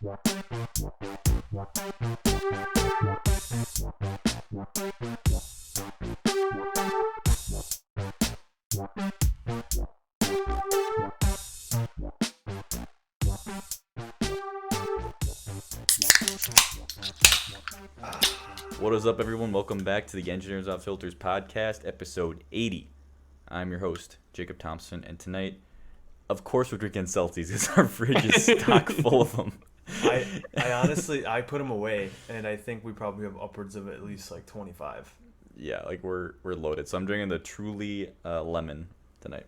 What is up, everyone? Welcome back to the Engineers Without Filters podcast, episode 80. I'm your host, Jacob Thompson, and tonight, of course, we're drinking Celtics because our fridge is stock full of them. I honestly, I put them away, and I think we probably have upwards of at least like 25. Yeah, like we're loaded. So I'm drinking the Truly lemon tonight.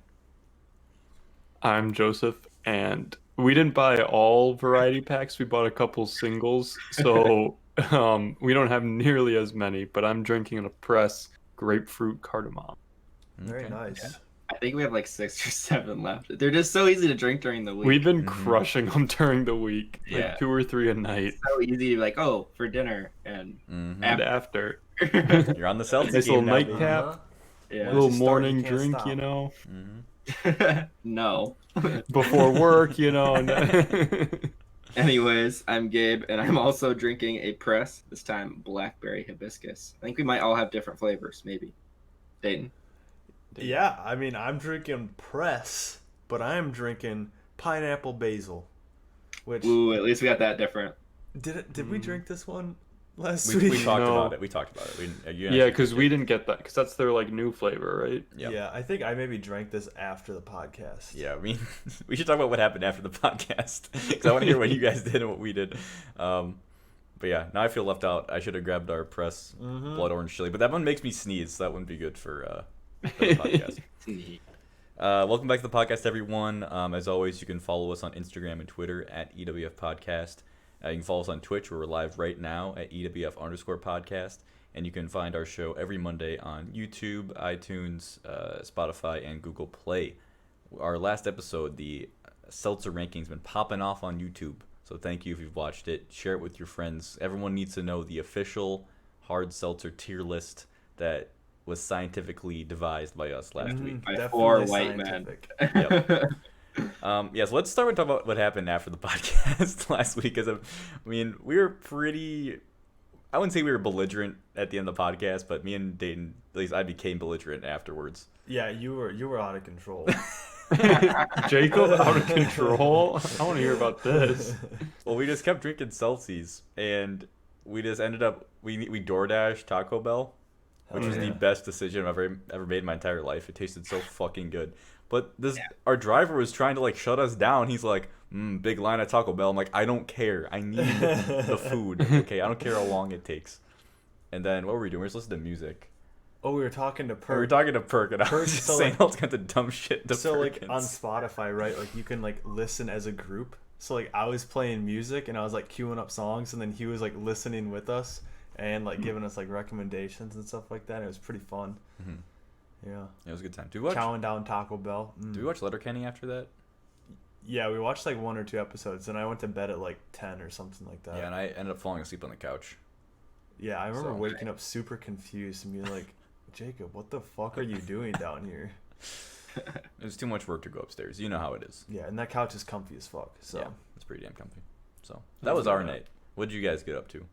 I'm Joseph, and we didn't buy all variety packs. We bought a couple singles, so we don't have nearly as many. But I'm drinking a press grapefruit cardamom. Very Okay. nice. Yeah. I think we have like 6 or 7 left. They're just so easy to drink during the week. We've been crushing them during the week, like Yeah. 2 or 3 a night. It's so easy to be like, oh, for dinner and Mm-hmm. And after, You're on the Celtics nice game little now, baby. nightcap, yeah. Once little you start, morning you can't drink, stop. you know, Mhm. No. before work, you know. Anyways, I'm Gabe, and I'm also drinking a press, this time blackberry hibiscus. I think we might all have different flavors, maybe. Dayton. Yeah, I mean, I'm drinking press, but I'm drinking pineapple basil. Which Ooh, at least we got that different. did we drink this one last We week? talked No. about it. We talked about it. Yeah, because we didn't get that, because that's their like new flavor, right? Yep. Yeah, I think I maybe drank this after the podcast. Yeah, I mean, we should talk about what happened after the podcast because I want to hear what you guys did and what we did. But yeah, now I feel left out. I should have grabbed our press blood orange chili, but that one makes me sneeze, so that wouldn't be good for the podcast. Welcome back to the podcast, everyone. As always, you can follow us on Instagram and Twitter at EWF Podcast. You can follow us on Twitch, where we're live right now at EWF_podcast. And you can find our show every Monday on YouTube, iTunes, Spotify, and Google Play. Our last episode, the Seltzer Rankings, been popping off on YouTube. So thank you if you've watched it. Share it with your friends. Everyone needs to know the official hard seltzer tier list that was scientifically devised by us last week. By Definitely 4 white men. scientific. Yep. So let's start with talking about what happened after the podcast last week. Because I mean, we were pretty. I wouldn't say we were belligerent at the end of the podcast, but me and Dayton, at least I became belligerent afterwards. Yeah, you were out of control. Jacob, out of control. I want to hear about this. Well, we just kept drinking Celsius, and we just ended up we DoorDash Taco Bell, which was the best decision I've ever made in my entire life. It tasted so fucking good. But our driver was trying to like shut us down. He's like, big line at Taco Bell. I'm like, I don't care. I need the food. Okay, I don't care how long it takes. And then what were we doing? We were just listening to music. Oh, we were talking to Perk. We were talking to Perk, and I was just so, saying like- all kinds of dumb shit to So like Perkins. on Spotify, right? Like you can like listen as a group. So like I was playing music and I was like queuing up songs, and then he was like listening with us and like giving us like recommendations and stuff like that. It was pretty fun. Mhm. Yeah. It was a good time. Did we watch? Chowing down Taco Bell. Did we watch Letterkenny after that? Yeah, we watched like 1 or 2 episodes, and I went to bed at like 10 or something like that. Yeah, and I ended up falling asleep on the couch. Yeah, I remember So- waking up super confused and being like, Jacob, what the fuck are you doing down here? It was too much work to go upstairs. You know how it is. Yeah, and that couch is comfy as fuck. So Yeah, it's pretty damn comfy. So that was our night. What did you guys get up to?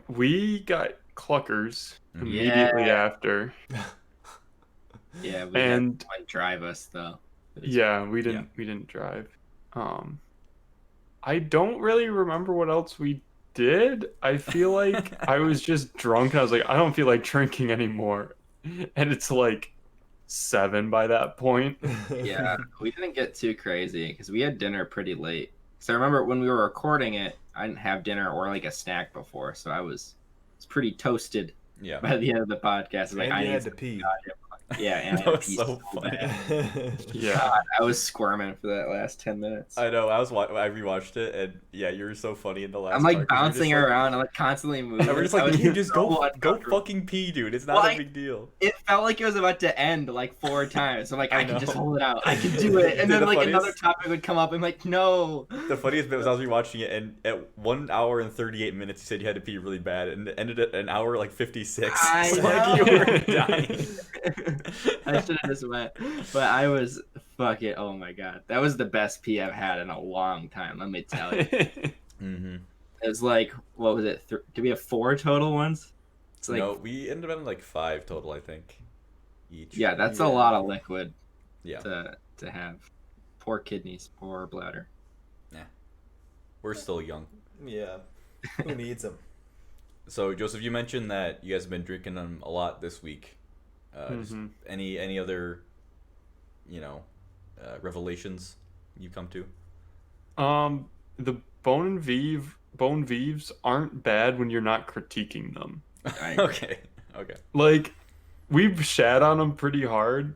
We got Cluckers Mhm. immediately Yeah. after. Yeah, we And- had one drive us, though. Yeah, we didn't drive. I don't really remember what else we did. I feel like I was just drunk and I was like, I don't feel like drinking anymore. And it's like 7 by that point. Yeah, we didn't get too crazy because we had dinner pretty late. So I remember when we were recording it, I didn't have dinner or like a snack before, so I was pretty toasted Yeah. by the end of the podcast. I was like, and I you need had some to pee. goddamn- Yeah, and I That had was pee so so funny. bad. Yeah. God, I was squirming for that last 10 minutes. I know. I rewatched it, and yeah, you were so funny in the last. I'm part, like 'cause you're bouncing just, like- around. I'm like constantly moving. And we're just I like, was you just so go uncomfortable. fucking pee, dude. It's not Well, a big deal. It felt like it was about to end like 4 times. I'm like, I I can just know. hold it out. I can do it. And Dude, then the like funniest- another topic would come up. I'm like, no. The funniest bit was I was rewatching it, and at 1 hour and 38 minutes, you said you had to pee really bad, and it ended at an hour like 56. I So, know. like you were dying. I should have just went. But I was Fuck it. Oh my god. That was the best pee I've had in a long time, let me tell you. Mm-hmm. It was like, what was it? Did we have 4 total ones? It's like, No, we ended up in like 5 total, I think, each. yeah, that's a Yeah. lot of liquid Yeah. to have. Poor kidneys, poor bladder. We're still young. Yeah. Who needs them? So, Joseph, you mentioned that you guys have been drinking them a lot this week. Just any other, revelations you come to? The Bone Vives aren't bad when you're not critiquing them. Okay. Like, we've shat on them pretty hard,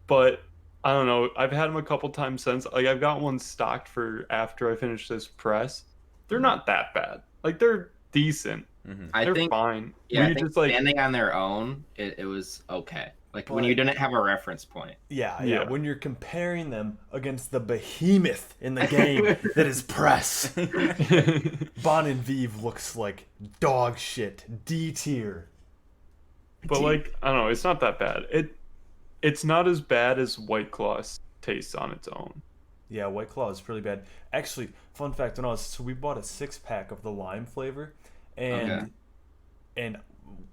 but I don't know. I've had them a couple times since. Like, I've got one stocked for after I finish this press. They're not that bad. Like, they're decent. Mm-hmm. I They're think, fine. yeah, I We think just, like, standing on their own, it was okay. Like when But- you didn't have a reference point. Yeah. Yeah. When you're comparing them against the behemoth in the game that is press, Bon and Vive looks like dog shit. D tier. But like, I don't know, it's not that bad. It's not as bad as White Claw tastes on its own. Yeah, White Claw is really bad. Actually, fun fact: we bought a 6-pack of the lime flavor, and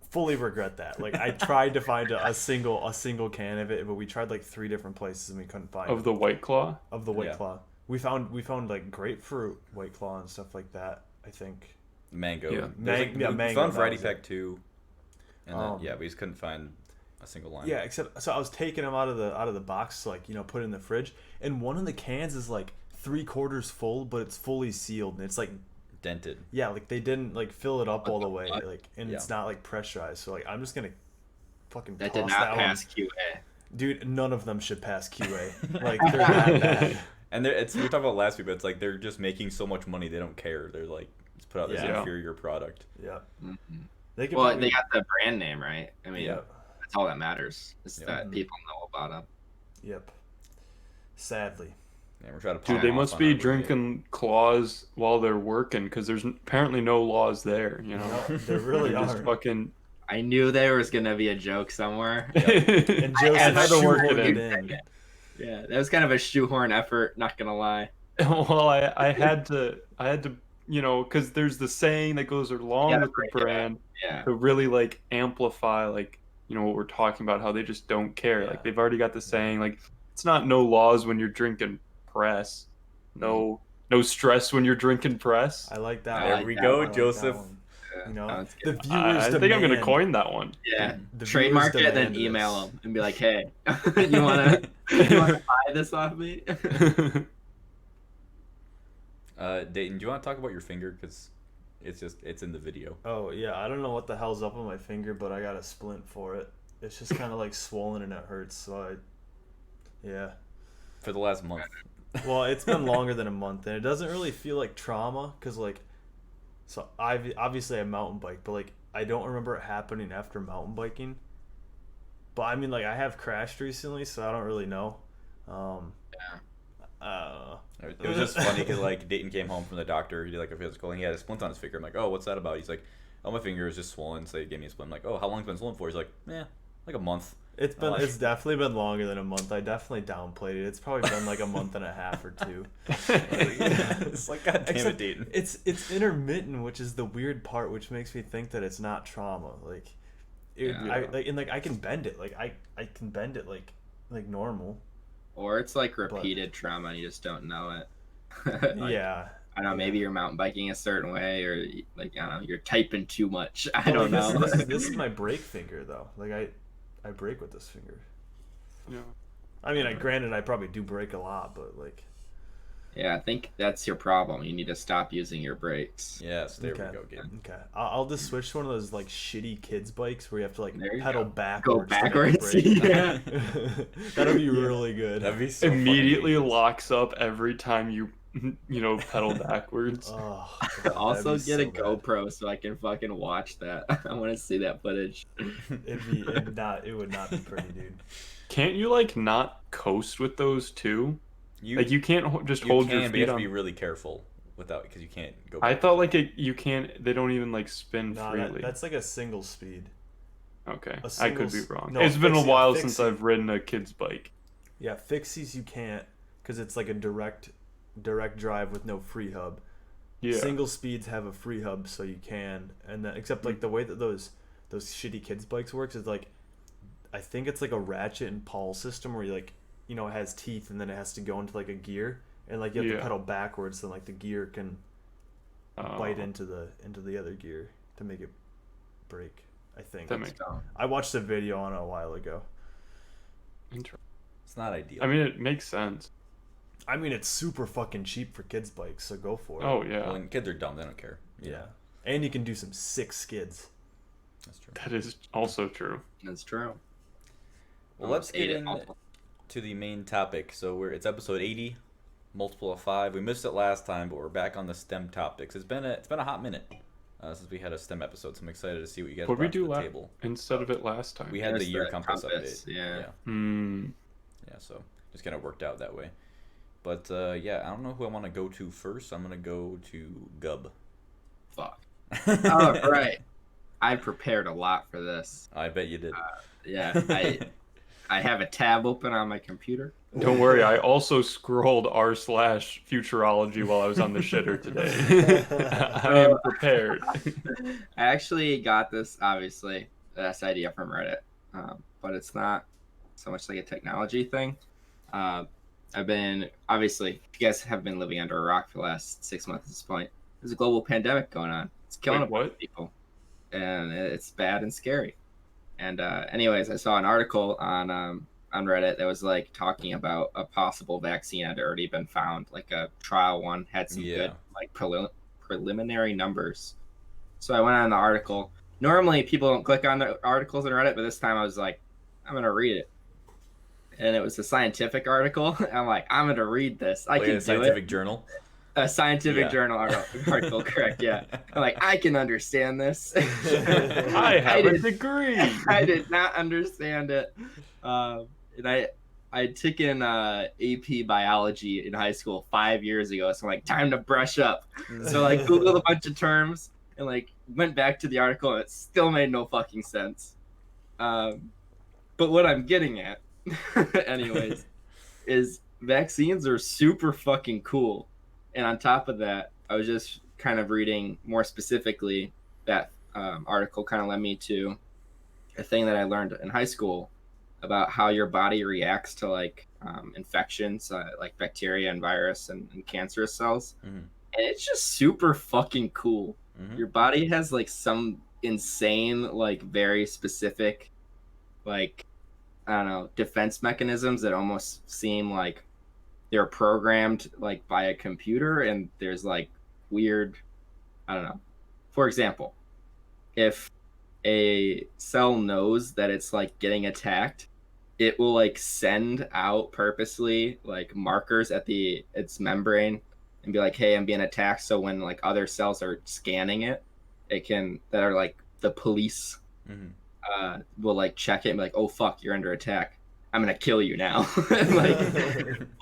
fully regret that. Like, I tried to find a single can of it, but we tried like 3 different places and we couldn't find Of it. the White Claw? Of the White Yeah. Claw. We found like grapefruit White Claw and stuff like that, I think. Mango. Yeah. There's, we Mango, found that Variety was it. Pack 2. And then, we just couldn't find a single line. Yeah, except so I was taking them out of the box to, like, put it in the fridge, and one of the cans is like 3/4 full, but it's fully sealed, and it's like, Dented. yeah, like they didn't like fill it up all the way, fuck? like, and Yeah. it's not like pressurized. So like I'm just gonna fucking That toss did not that pass one. QA. Dude, none of them should pass QA. Like, they're that bad. And we were talking about last week, but it's like they're just making so much money they don't care. They're like, let's put out this Yeah. inferior product. Yeah. Mhm. They can Well, probably, they got the brand name right. I mean, yeah. that's all that matters. Is Yeah. that people know about them. Yep. Sadly. Yeah, we're trying to. Dude, palm they off must on be our roommate. drinking claws while they're working because there's apparently no laws there, you know? No, there really They're just are. fucking... I knew there was gonna be a joke somewhere. And Joseph had to work shoehorned it it in. Yeah, that was kind of a shoehorn effort. Not gonna lie. Well, I had to, because there's the saying that goes along gotta with the break it up. brand Yeah. to really, like, amplify, like, what we're talking about, how they just don't care. Yeah. Like, they've already got the saying, like, it's not no laws when you're drinking press. No stress when you're drinking press. I like that. I There one. we that go, I like that Joseph. one. Yeah, You know, sounds the good. viewers I think I'm going to demand- coin that one. Yeah. the Trademark viewers it, then demand email this. them and be like, "Hey, you wanna buy this off me?" Dayton, do you want to talk about your finger? Because it's in the video. Oh yeah, I don't know what the hell's up on my finger, but I got a splint for it. It's just kind of like swollen and it hurts. So yeah. For the last month. Well, it's been longer than a month, and it doesn't really feel like trauma, cause like, so obviously I mountain bike, but like I don't remember it happening after mountain biking. But I mean, like, I have crashed recently, so I don't really know. It was just funny because like Dayton came home from the doctor. He did like a physical and he had a splint on his finger. I'm like, oh, what's that about? He's like, oh, my finger is just swollen. So he gave me a splint. I'm like, oh, how long's it been swollen for? He's like, like a month. It's definitely been longer than a month. I definitely downplayed it. It's probably been like a month and a half or 2. It's like, God damn it, Except Dayton. it's intermittent, which is the weird part, which makes me think that it's not trauma. Like, I can bend it. Like I can bend it like normal. Or it's like repeated trauma and you just don't know it. Like, Yeah. I don't know, maybe you're mountain biking a certain way, or like, I don't know, you're typing too much. I Well, don't like, know. This is my brake finger though. Like I brake with this finger. Yeah. I mean, granted, I probably do brake a lot, but like. Yeah, I think that's your problem. You need to stop using your brakes. Yes, there Okay. we go, Gabe. Okay, I'll just switch to one of those like shitty kids bikes where you have to like There you pedal go. backwards. Go to make backwards. brake. Yeah. That'll be really good. That'd be so funny. Immediately locks up every time you pedal backwards. Oh, God, that'd Also, be get a so bad. GoPro so I can fucking watch that. I want to see that footage. It would not be pretty, dude. Can't you like not coast with those too? Like you can't just you hold can, your but you feet have to be on. really careful without because you can't go. I back. thought like you can't. They don't even like spin No, freely. that's like a single speed. Okay, a I could be single wrong. no, it's been a fixie- while fixie. since I've ridden a kid's bike. Yeah, fixies you can't because it's like a direct drive with no free hub. Yeah. Single speeds have a free hub, so you can, and then except like the way that those shitty kids bikes works is like, I think it's like a ratchet and pawl system where you like, you know, it has teeth and then it has to go into like a gear, and like you have to pedal backwards so like the gear can bite into the other gear to make it break. I think. That makes sense. I watched a video on it a while ago. Interesting. It's not ideal. I mean, it makes sense. I mean, it's super fucking cheap for kids bikes, so go for it. Oh yeah. Well, and kids are dumb; they don't care. Yeah, and you can do some sick skids. That's true. That is also true. That's true. Well, let's get into the main topic. So it's episode 80, multiple of 5. We missed it last time, but we're back on the STEM topics. It's been a hot minute since we had a STEM episode, so I'm excited to see what you guys What brought we do to the table. Instead of it last time? We had the There's year the compass compass, update. yeah. Yeah, so just kind of worked out that way. But yeah, I don't know who I want to go to first. I'm gonna go to Gub. Fuck. Oh, right. I prepared a lot for this. I bet you did. Yeah, I have a tab open on my computer. Don't worry, I also scrolled r/futurology while I was on the shitter today. I am prepared. I actually got this idea from Reddit, but it's not so much like a technology thing. I've been, obviously, if you guys have been living under a rock for the last 6 months at this point, there's a global pandemic going on. It's killing a bunch of people, and it's bad and scary. And anyways, I saw an article on Reddit that was like talking about a possible vaccine had already been found, like a trial one had some good like preliminary numbers. So I went on the article. Normally people don't click on the articles on Reddit, but this time I was like, I'm gonna read it. And it was a scientific article. I'm like, I'm gonna read this. I can do it. Scientific journal. A scientific journal article, correct? Yeah. I'm like, I can understand this. I have a degree. I did not understand it. And I had taken AP biology in high school 5 years ago, so I'm like, time to brush up. So like Googled a bunch of terms and like went back to the article, and it still made no fucking sense. But what I'm getting at, anyways, is vaccines are super fucking cool. And on top of that, I was just kind of reading more specifically, that article kind of led me to a thing that I learned in high school about how your body reacts to like infections, like bacteria and virus and cancerous cells. Mm-hmm. And it's just super fucking cool. Mm-hmm. Your body has like some insane, like very specific, like, I don't know, defense mechanisms that almost seem like they're programmed like by a computer, and there's like weird, I don't know. For example, if a cell knows that it's like getting attacked, it will like send out purposely like markers at its membrane and be like, hey, I'm being attacked. So when like other cells are scanning it, that are like the police, will like check it and be like, oh fuck, you're under attack. I'm gonna kill you now. Like,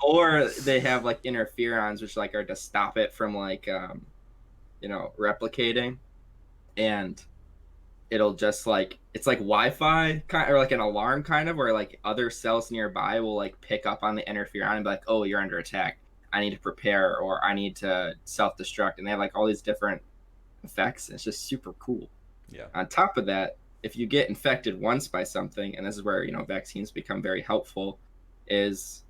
or they have like interferons, which like are to stop it from like replicating, and it'll just like, it's like Wi-Fi kind, or like an alarm kind of, where like other cells nearby will like pick up on the interferon and be like, oh, you're under attack. I need to prepare, or I need to self-destruct. And they have like all these different effects. It's just super cool. Yeah. On top of that, if you get infected once by something, and this is where, vaccines become very helpful, is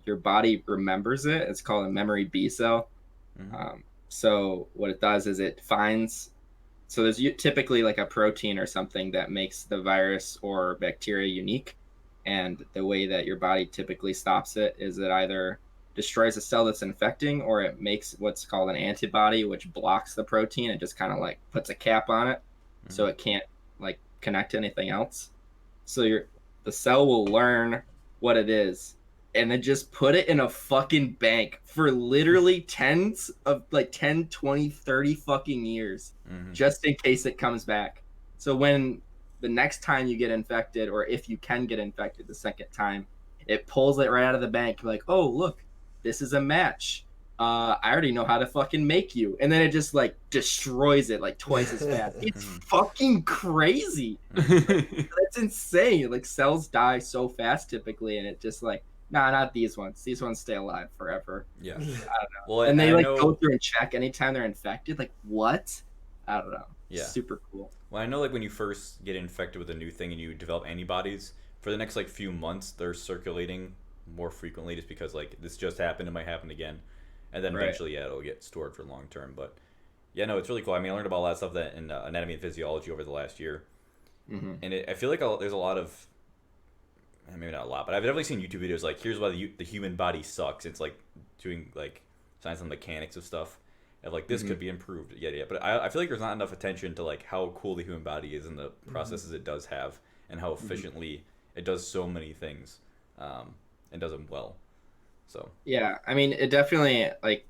your body remembers it. It's called a memory B cell. Mm-hmm. So what it does is it finds, so there's typically like a protein or something that makes the virus or bacteria unique. And the way that your body typically stops it is it either destroys a cell that's infecting, or it makes what's called an antibody, which blocks the protein and just kind of like puts a cap on it. Mm-hmm. So it can't like connect to anything else. So the cell will learn what it is and then just put it in a fucking bank for literally 10, 20, 30 fucking years, just in case it comes back. So when the next time you get infected, or if you can get infected the second time, it pulls it right out of the bank, like, oh look, this is a match. I already know how to fucking make you. And then it just like destroys it like twice as fast. It's fucking crazy. That's insane. Like cells die so fast typically, and it just like Nah, not these ones. These ones stay alive forever. Yeah. I don't know. Well, And they I like know, go through and check anytime they're infected. Like what? I don't know. Yeah. Super cool. Well, I know like when you first get infected with a new thing and you develop antibodies, for the next like few months they're circulating more frequently just because like this just happened, it might happen again. And then Right. eventually, yeah, it'll get stored for long term. But yeah, no, it's really cool. I mean, I learned about a lot of stuff that in anatomy and physiology over the last year. Mm-hmm. And I feel like there's a lot of, maybe not a lot, but I've definitely seen YouTube videos like, here's why the human body sucks. It's like doing like science and mechanics of stuff. And like, this could be improved. Yeah. But I feel like there's not enough attention to like how cool the human body is and the processes it does have and how efficiently it does so many things and does them well. So. Yeah, I mean, it definitely like,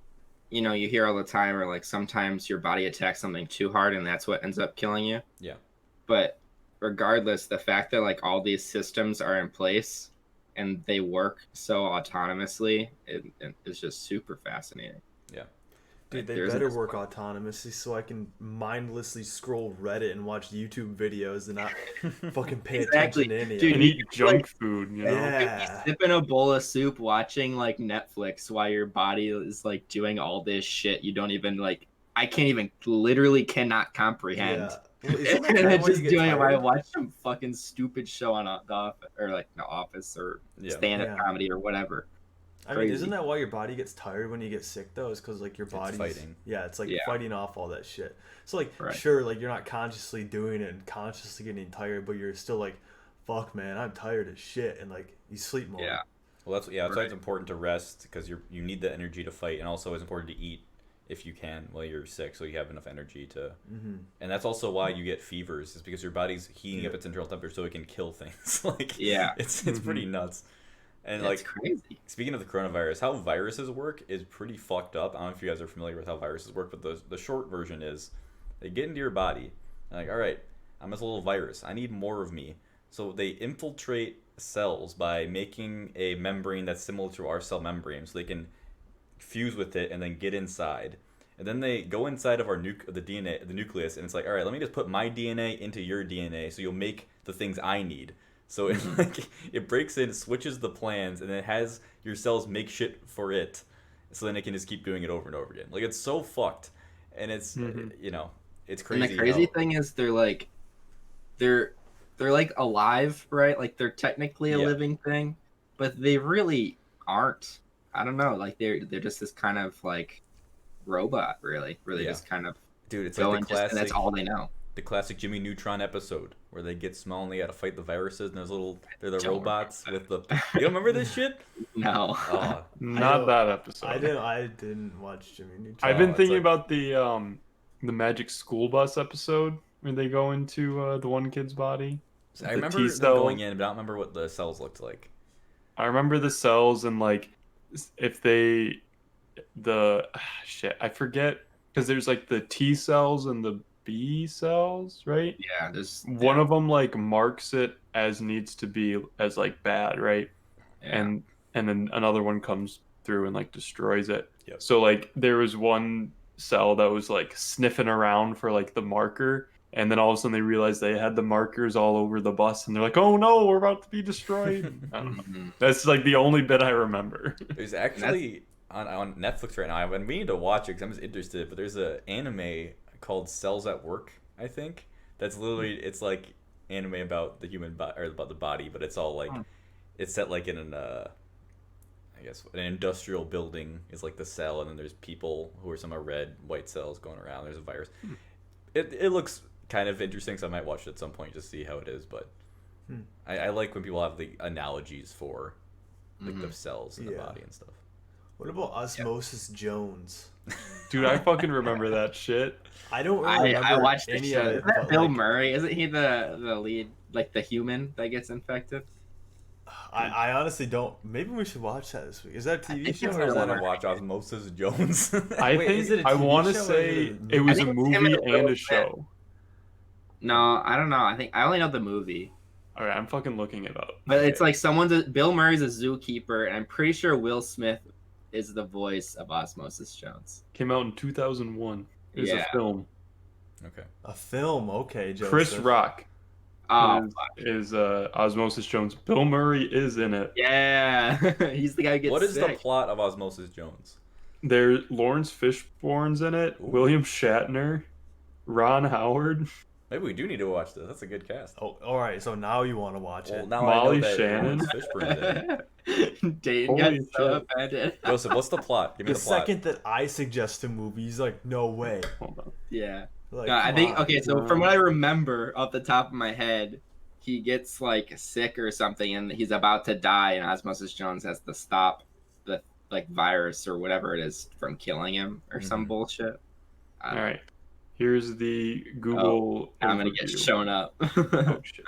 you know, you hear all the time, or like sometimes your body attacks something too hard, and that's what ends up killing you. Yeah. But regardless, the fact that like all these systems are in place and they work so autonomously, it is just super fascinating. Yeah. Dude, they There's better this- work autonomously so I can mindlessly scroll Reddit and watch YouTube videos and not fucking pay Exactly. attention to any of Dude, it. And eat you junk like- food, you know? Yeah. Sipping a bowl of soup, watching like Netflix while your body is like doing all this shit you don't even like. I can't even, literally cannot comprehend. Yeah. Well, isn't And that kinda then why just you get doing it while I tired? watch some fucking stupid show on the office, or like the Office, or Yeah. stand-up Yeah. comedy or whatever. I mean, Crazy. isn't that why your body gets tired when you get sick though? Is because like your body's fighting. Yeah, it's like Yeah. fighting off all that shit. So like, Right. sure, like you're not consciously doing it and consciously getting tired, but you're still like, fuck, man, I'm tired as shit, and like you sleep more. Yeah. Well, that's why Right. it's important to rest because you need the energy to fight, and also it's important to eat if you can while you're sick, so you have enough energy to. And that's also why you get fevers, is because your body's heating up its internal temperature so it can kill things. Like, Yeah. it's pretty nuts. And That's like, crazy. speaking of the coronavirus, how viruses work is pretty fucked up. I don't know if you guys are familiar with how viruses work, but the short version is they get into your body and like, all right, I'm this little virus. I need more of me. So they infiltrate cells by making a membrane that's similar to our cell membrane, so they can fuse with it and then get inside. And then they go inside of our the DNA, the nucleus, and it's like, all right, let me just put my DNA into your DNA, so you'll make the things I need. So it like it breaks in, switches the plans, and then it has your cells make shit for it, so then it can just keep doing it over and over again. Like, it's so fucked, and it's you know, it's crazy. And the crazy how- thing is they're like alive, right? Like they're technically a Yeah. living thing, but they really aren't. I don't know. Like they're just this kind of like robot, really Yeah. just kind of dude, it's going. like the And that's classic, all they know. the classic Jimmy Neutron episode where they get small and they gotta fight the viruses, and they're the Don't robots with the. You don't remember this shit? No. Oh, Not don't- that episode. I didn't watch Jimmy Neutron. I've been it's thinking like- about the Magic School Bus episode where they go into the one kid's body. I The remember T them cell. going in, but I don't remember what the cells looked like. I remember the cells and like if they shit, I forget because there's like the T cells and the B cells, right? Yeah, there's One of them like marks it as needs to be as like bad, right? yeah. And then another one comes through and like destroys it. Yep. So like there was one cell that was like sniffing around for like the marker, and then all of a sudden they realized they had the markers all over the bus, and they're like, "Oh no, we're about to be destroyed." I don't know. Mhm. That's like the only bit I remember. There's actually on Netflix right now. I've been meaning to watch it because I'm just interested. But there's an anime called Cells at Work, I think. That's literally, it's like anime about the human body, or about the body, but it's all like it's set like in an I guess an industrial building is like the cell, and then there's people who are some are red, white cells going around. There's a virus. It looks kind of interesting, so I might watch it at some point just to see how it is. But I like when people have the analogies for like the cells in the Yeah. body and stuff. What about Osmosis Jones? Dude, I fucking remember that shit. I don't really remember I watched the any show. of it. Isn't that but, Bill like, Murray? Isn't he the lead, like the human that gets infected? I honestly don't. Maybe we should watch that this week. Is that a TV think show it's or I is want that to a... watch Osmosis Jones. I Wait, think is it a I TV want to show or say is it it was I a think it's him movie and and a Will show. No, I don't know. I only know the movie. All right, I'm fucking looking it up. But it's like Bill Murray's a zookeeper, and I'm pretty sure Will Smith is the voice of Osmosis Jones. Came out in 2001. It was a Yeah. film. Okay. A film? Okay, Joseph. Chris Rock. Oh, is Osmosis Jones. Bill Murray is in it. yeah. He's the guy who gets What is the sick. plot of Osmosis Jones? There, Lawrence Fishburne's in it. Ooh. William Shatner, Ron Howard, Maybe we do need to watch this. That's a good cast. Oh, all right. So now you want to watch Well, it? now Molly I know that Shannon. Lawrence Fishburne's in it. Dayton got Holy so shit. offended. Joseph, what's the plot? Give me The the plot. second that I suggest a movie, he's like, "No way." Hold on. Yeah. Like, No, I come think on. okay. So from what I remember off the top of my head, he gets like sick or something, and he's about to die, and Osmosis Jones has to stop the like virus or whatever it is from killing him or some bullshit. All right. Here's the Google. I'm gonna get overview. shown up. Oh shit.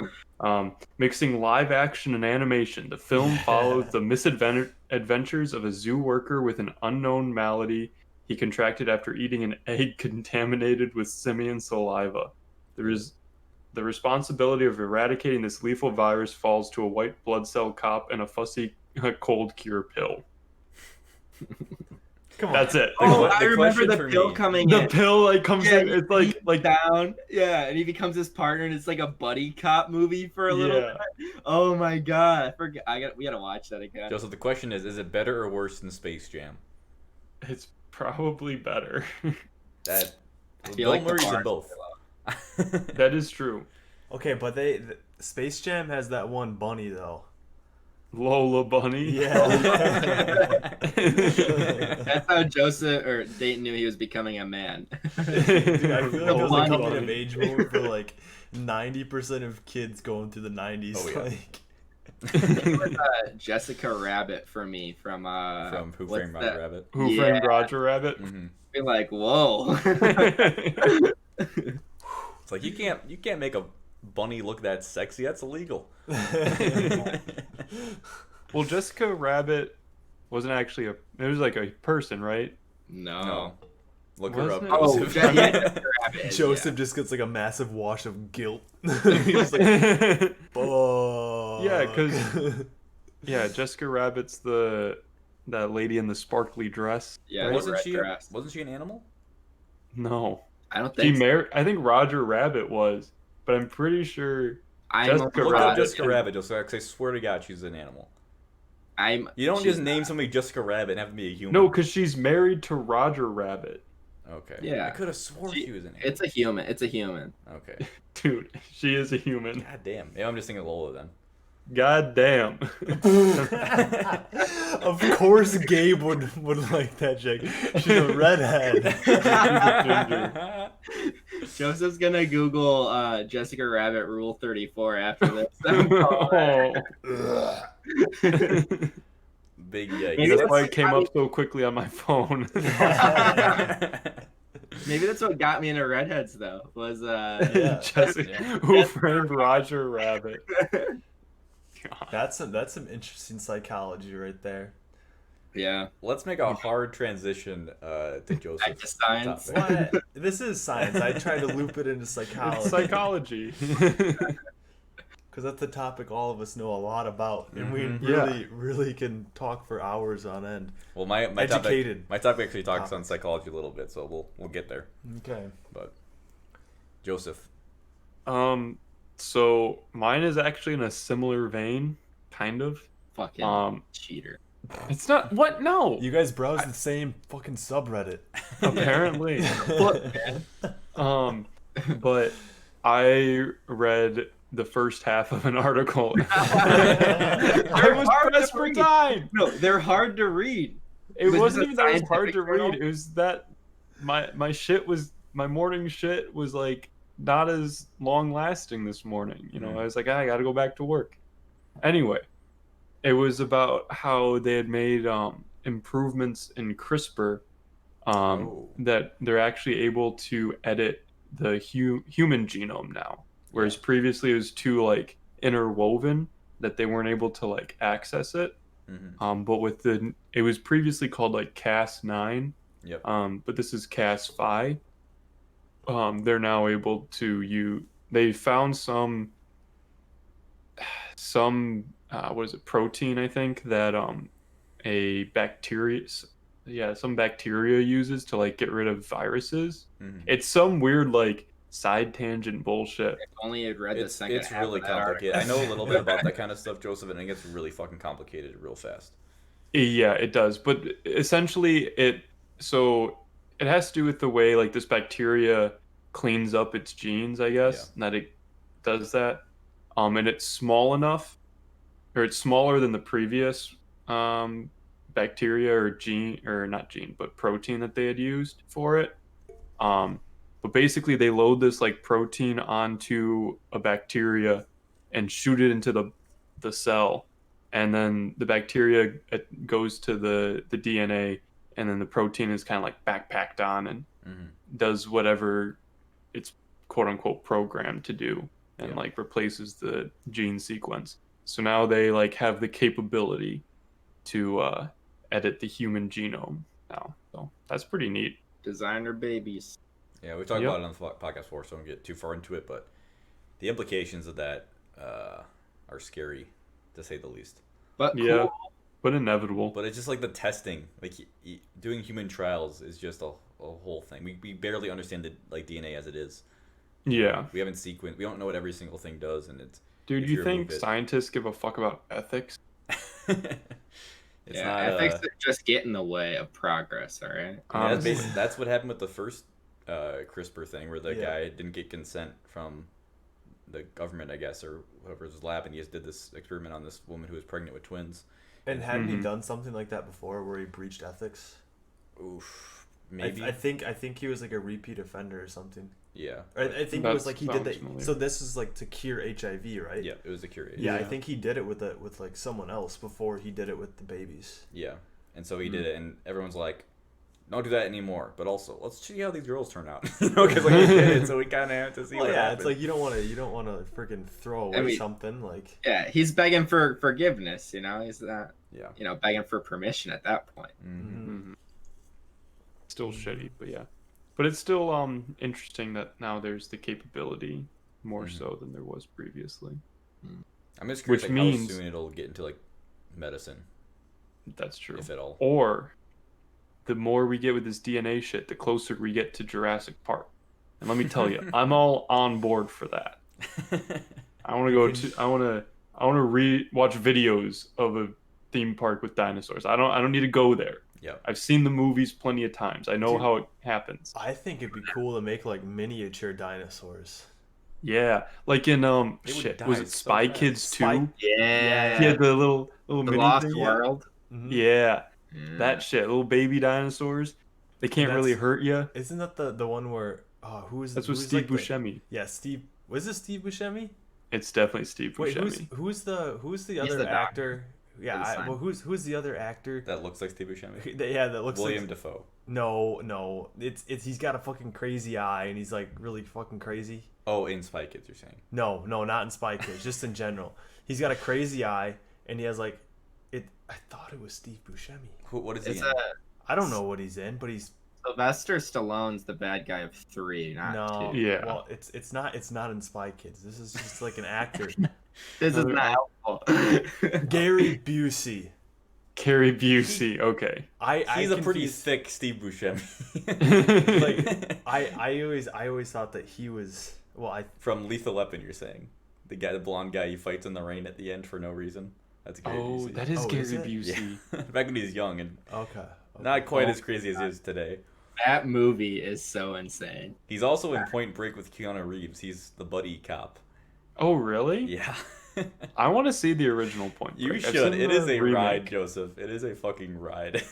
Mixing live action and animation, the film follows the misadventures of a zoo worker with an unknown malady he contracted after eating an egg contaminated with simian saliva. The responsibility of eradicating this lethal virus falls to a white blood cell cop and a fussy cold cure pill. Come on. That's it. Oh, The I remember question the for pill me- coming The in. pill like comes Yeah, in. It's like down, yeah, and he becomes his partner, and it's like a buddy cop movie for a little Yeah. bit. Oh my god, I forgot. We gotta watch that again. Joseph, the question is it better or worse than Space Jam? It's probably better. That feel Bill like the Murray's in bar's both. That is true. Okay, but Space Jam has that one bunny though. Lola Bunny. Yeah. That's how Joseph or Dayton knew he was becoming a man. Dude, I feel like it was a Bunny. coming of age movie for like 90% of kids going through the 90s. Oh, yeah. Like, It was, Jessica Rabbit for me from From Who what's Framed Roger that? Rabbit. Who Yeah. Framed Roger Rabbit? Hmm Be like, whoa. It's like you can't make a bunny look that sexy. That's illegal. Well, Jessica Rabbit wasn't actually it was like a person, right? No. No. Look her up, Wasn't it? Oh, Joseph. yeah, Jessica Rabbit. Joseph just gets like a massive wash of guilt. He's like, "Fuck." Yeah, 'cause- yeah, Jessica Rabbit's that lady in the sparkly dress. Yeah, Right? the red dress. Wasn't she an animal? No. I don't She think so. married I think Roger Rabbit was, but I'm pretty sure I'm Jessica Look Rabbit. up Jessica Rabbit, Joseph, 'cause I swear to God she's an animal. You don't she's just name somebody Jessica Rabbit and have them be a human. No, because she's married to Roger Rabbit. Okay. Yeah. I could have swore she was an animal. It's a human. It's a human. Okay. Dude, she is a human. God damn. Maybe I'm just thinking Lola then. God damn. Of course Gabe would like that chick. She's a redhead. Joseph's gonna Google Jessica Rabbit Rule 34 after this. Oh. Big Maybe That's yikes. why it came up so quickly on my phone. Maybe that's what got me into redheads though. Was Yeah. Jessica, Yeah. Who Framed Roger Rabbit? God. That's some interesting psychology right there. yeah. Let's make a hard transition to Back Joseph. to science. topic. What? This is science. I try to loop it into It's psychology. psychology. Because that's the topic all of us know a lot about, and we Mhm. Yeah. really can talk for hours on end. Well, my Educated topic actually talks on topic. psychology a little bit, so we'll get there. Okay. But Joseph, So mine is actually in a similar vein, kind of. Fucking cheater. It's not what? No. You guys browse the same fucking subreddit. Apparently. But I read the first half of an article. I was hard to pressed for read. time. No, they're hard to read. It Was wasn't this a even that it was hard to scientific journal? read. It was that my morning shit was like not as long lasting this morning. You know, I was like, I gotta go back to work. Anyway, it was about how they had made improvements in CRISPR, that they're actually able to edit the human genome now, whereas previously it was too like interwoven that they weren't able to like access it. Mhm. But with it was previously called like Cas9. Yep. But this is Cas5. They're now able to they found some what is it, protein, I think, that some bacteria uses to like get rid of viruses. Mhm. It's some weird like side tangent bullshit. If only you'd read the second It's half really of that complicated. article. I know a little bit about that kind of stuff, Joseph, and it gets really fucking complicated real fast. Yeah, it does. But essentially, it has to do with the way like this bacteria cleans up its genes, I guess, and that it does that. And it's small enough, or it's smaller than the previous bacteria or gene, or not gene, but protein that they had used for it. But basically, they load this like protein onto a bacteria and shoot it into the cell, and then the bacteria goes to the DNA, and then the protein is kind of like backpacked on and does whatever it's quote unquote programmed to do, and like replaces the gene sequence. So now they like have the capability to edit the human genome now. So that's pretty neat. Designer babies. Yeah, we talked about it on the podcast before, so I don't get too far into it, but the implications of that are scary, to say the least. But yeah, cool. but inevitable. But it's just like the testing, like doing human trials is just a whole thing. We barely understand the like DNA as it is. Yeah, we haven't sequenced. We don't know what every single thing does, and it's. Dude, you think scientists give a fuck about ethics? Ethics just get in the way of progress. All right. Yeah, that's what happened with the first CRISPR thing, where the guy didn't get consent from the government, I guess, or whoever's lab, and he just did this experiment on this woman who was pregnant with twins. And hadn't he done something like that before, where he breached ethics? Oof, maybe. I think he was like a repeat offender or something. Yeah. I think it was like he did that. Familiar. So this is like to cure HIV, right? Yeah, it was to cure HIV. Yeah, I think he did it with like someone else before he did it with the babies. Yeah, and so he did it, and everyone's like, "Don't do that anymore." But also, let's see how these girls turn out, because like he did it, so we kind of have to see. What happens. It's like you don't want to freaking throw away something like. Yeah, he's begging for forgiveness. You know, he's not. Yeah. You know, begging for permission at that point. Still shitty, but yeah. But it's still interesting that now there's the capability more so than there was previously. I'm just curious how soon it'll get into like medicine. That's true. If at all. Or the more we get with this DNA shit, the closer we get to Jurassic Park. And let me tell you, I'm all on board for that. I want to watch videos of a theme park with dinosaurs. I don't need to go there. Yeah, I've seen the movies plenty of times. I know how it happens. I think it'd be cool to make like miniature dinosaurs. Yeah, like in was it Spy Kids 2? Yeah. He had the little mini Lost thing. World. Yeah. That shit. Little baby dinosaurs. They can't really hurt you. Isn't that the one where That's with Steve Buscemi. Yeah, Steve. Was it Steve Buscemi? It's definitely Steve Buscemi. Wait, who's the other actor? Yeah, who's the other actor that looks like Steve Buscemi? That looks William Dafoe. No, it's he's got a fucking crazy eye and he's like really fucking crazy. Oh, in Spy Kids, you're saying? No, not in Spy Kids, just in general. He's got a crazy eye and he has like it. I thought it was Steve Buscemi. What is he in? I don't know what he's in, but he's Sylvester Stallone's the bad guy of 3, not 2. Yeah. Well, it's not in Spy Kids. This is just like an actor. This is not helpful. Gary Busey. Carrie Busey, okay. He's a pretty thick Steve Buscemi. Like I always thought that he was from Lethal Weapon. You're saying the blonde guy he fights in the rain at the end for no reason. That's Gary Busey. Oh, that is Gary Busey. Yeah. Back when he was young and okay. Not quite as crazy as he is today. That movie is so insane. He's also in Point Break with Keanu Reeves. He's the buddy cop. Oh, really? Yeah. I want to see the original Point Break. You should. It is a ride, Joseph. It is a fucking ride.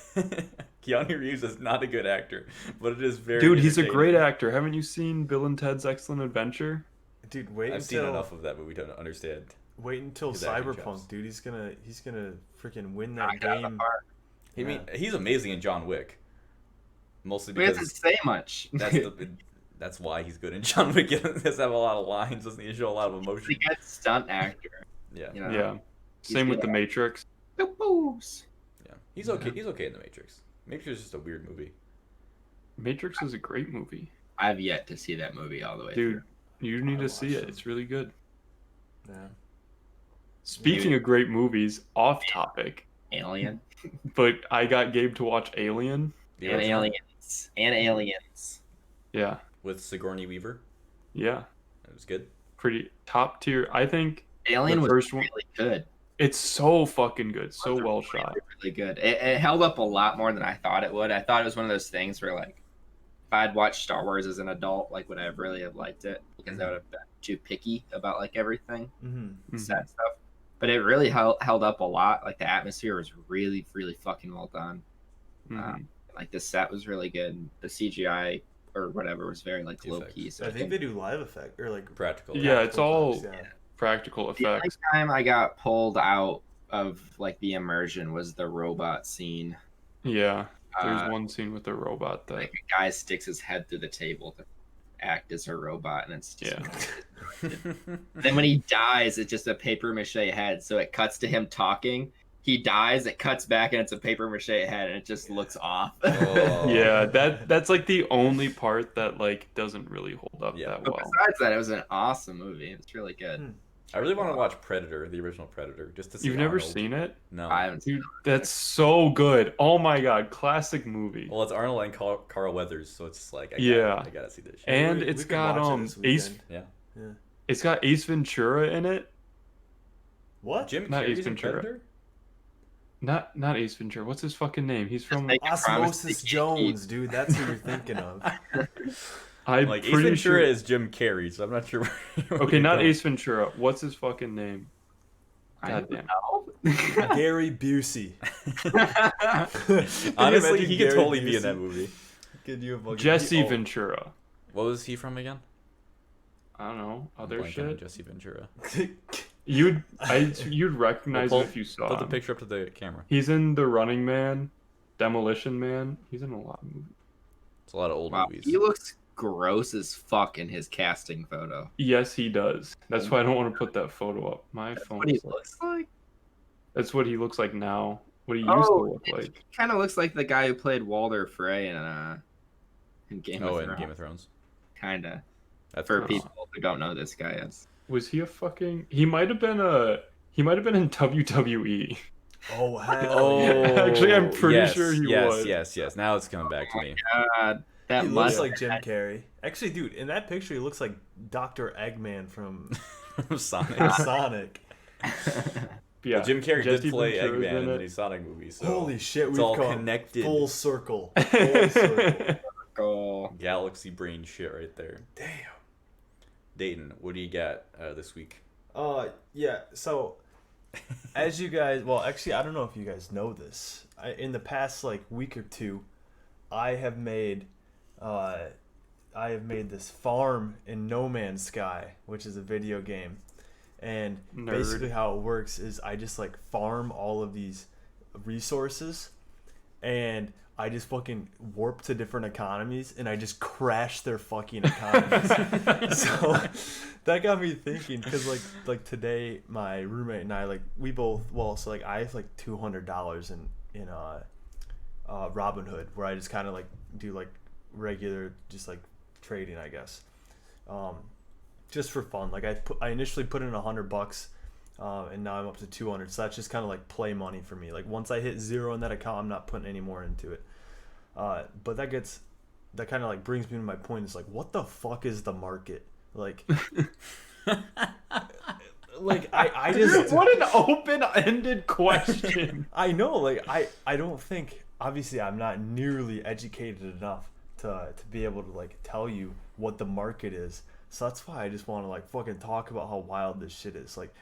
Keanu Reeves is not a good actor, but it is very Dude, he's a great actor. Haven't you seen Bill and Ted's Excellent Adventure? Dude, I've seen enough of that, but we don't understand. Wait until Cyberpunk, dude. He's gonna freaking win that game. I mean, he's amazing in John Wick. Mostly because he doesn't say much. That's why he's good in John Wick. He doesn't have a lot of lines. Doesn't he show a lot of emotion? He's a good stunt actor. Yeah. You know? Yeah. Same with The Matrix. The boobs. Yeah. He's okay. He's okay in The Matrix. Matrix is just a weird movie. Matrix is a great movie. I've yet to see that movie all the way through. Dude, you need to see it. It's really good. Yeah. Speaking of great movies, off topic. Alien. But I got Gabe to watch Alien. And Aliens. And Aliens. Yeah. With Sigourney Weaver. Yeah, It was good. pretty top tier. I think Alien the was first one. really good. It's so fucking good, so It was well shot. really good. It held up a lot more than I thought it would. I thought it was one of those things where like if I'd watched Star Wars as an adult, like would I really have liked it? Because I would have been too picky about like everything, set stuff. But it really held up a lot. Like the atmosphere was really, really fucking well done. Like the set was really good. The CGI or whatever was very like low key. So I think they do live effect or like Practical. Yeah, it's all effects, practical the only effects. time I got pulled out of like the immersion was the robot scene. Yeah, there's one scene with the robot that. Like a guy sticks his head through the table to act as a robot, and it's just then when he dies, it's just a paper mache head. So it cuts to him talking. He dies. It cuts back, and it's a paper mache head, and it just looks off. Yeah, that's like the only part that like doesn't really hold up that But well. besides that, it was an awesome movie. It's really good. I really want to watch Predator, the original Predator, just to see. You've never Arnold. seen it? No. I haven't seen Dude, that's so good. Oh my god, classic movie. Well, it's Arnold and Carl Weathers, so it's just like I gotta see this shit. And We it's could got watch it this Ace. weekend. Yeah. It's got Ace Ventura in it. What? Jim Not Carrey's Ace in Ventura. Predator? Not Ace Ventura. What's his fucking name? He's from. make a promise Osmosis to Jones, dude. That's who you're thinking of. I'm Like Ace pretty Ventura sure. is Jim Carrey, so I'm not sure. Where Okay, you're not going. Ace Ventura. What's his fucking name? I God don't damn. know. Gary Busey. Honestly, he could Gary totally be in Busey? that movie. Could you have Jessie oh, Ventura. What was he from again? I don't know. I'm Other blanking on shit. Jesse Ventura. You'd recognize Well, him if you saw Put the him. picture up to the camera. He's in The Running Man, Demolition Man. He's in a lot of movies. It's a lot of old Wow, movies. he looks gross as fuck in his casting photo. Yes, he does. That's why I don't want to put that photo up. My That's phone. what he looks like. That's what he looks like now. What he used to look like. He kind of looks like the guy who played Walder Frey in Game of in Thrones. Game of Thrones. Kinda. That's For gross. people who don't know this guy is. Was he a fucking? He might have been in WWE. Oh hell. Oh, yeah. Actually, I'm pretty yes, sure he yes, was. Yes. Now it's coming back to me. God, that He must looks like Jim Carrey. Actually, dude, in that picture, he looks like Dr. Eggman from Sonic. Sonic. Yeah, Well, Jim Carrey Jesse did play Ventura's Eggman in the it. new Sonic movie, so Holy shit, it's we've all gone connected. full circle. Full circle. Go. Galaxy brain shit right there. Damn. Dayton, what do you got this week? Yeah, so as you guys, well, actually, I don't know if you guys know this. In the past like week or two, I have made this farm in No Man's Sky, which is a video game. And Nerd. basically how it works is I just like farm all of these resources and I just fucking warp to different economies and I just crash their fucking economies. So that got me thinking because like today my roommate and I like we both so like I have like $200 in Robinhood where I just kind of like do like regular just like trading, I guess. Just for fun. Like I initially put in $100, and now I'm up to 200. So that's just kind of like play money for me. Like once I hit zero in that account, I'm not putting any more into it. But that kind of like brings me to my point. Is like, what the fuck is the market? Like, like I just What an open-ended question. I know. Like I don't think. Obviously, I'm not nearly educated enough to be able to like tell you what the market is. So that's why I just want to like fucking talk about how wild this shit is. Like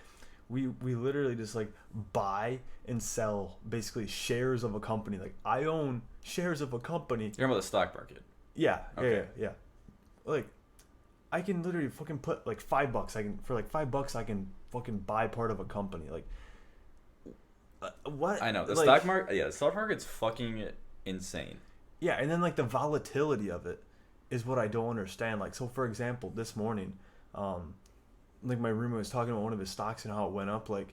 we literally just like buy and sell basically shares of a company. Like I own shares of a company. You're talking about the stock market. Yeah. Okay. Yeah. Like I can literally fucking put like $5. For like $5 I can fucking buy part of a company. Like what? I know the like, stock market. Yeah, the stock market's fucking insane. Yeah, and then like the volatility of it is what I don't understand. Like, so for example, this morning, like my roommate was talking about one of his stocks and how it went up like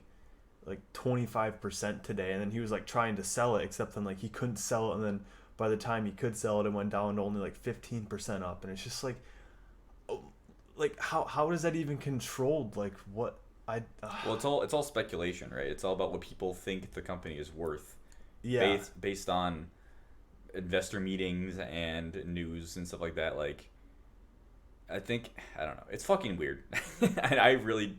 25% today, and then he was like trying to sell it, except then like he couldn't sell it, and then by the time he could sell it, it went down to only like 15% up, and it's just like how is that even controlled? Like what Well, it's all speculation, right? It's all about what people think the company is worth. yeah. Based on investor meetings and news and stuff like that. Like I think, I don't know. It's fucking weird. I really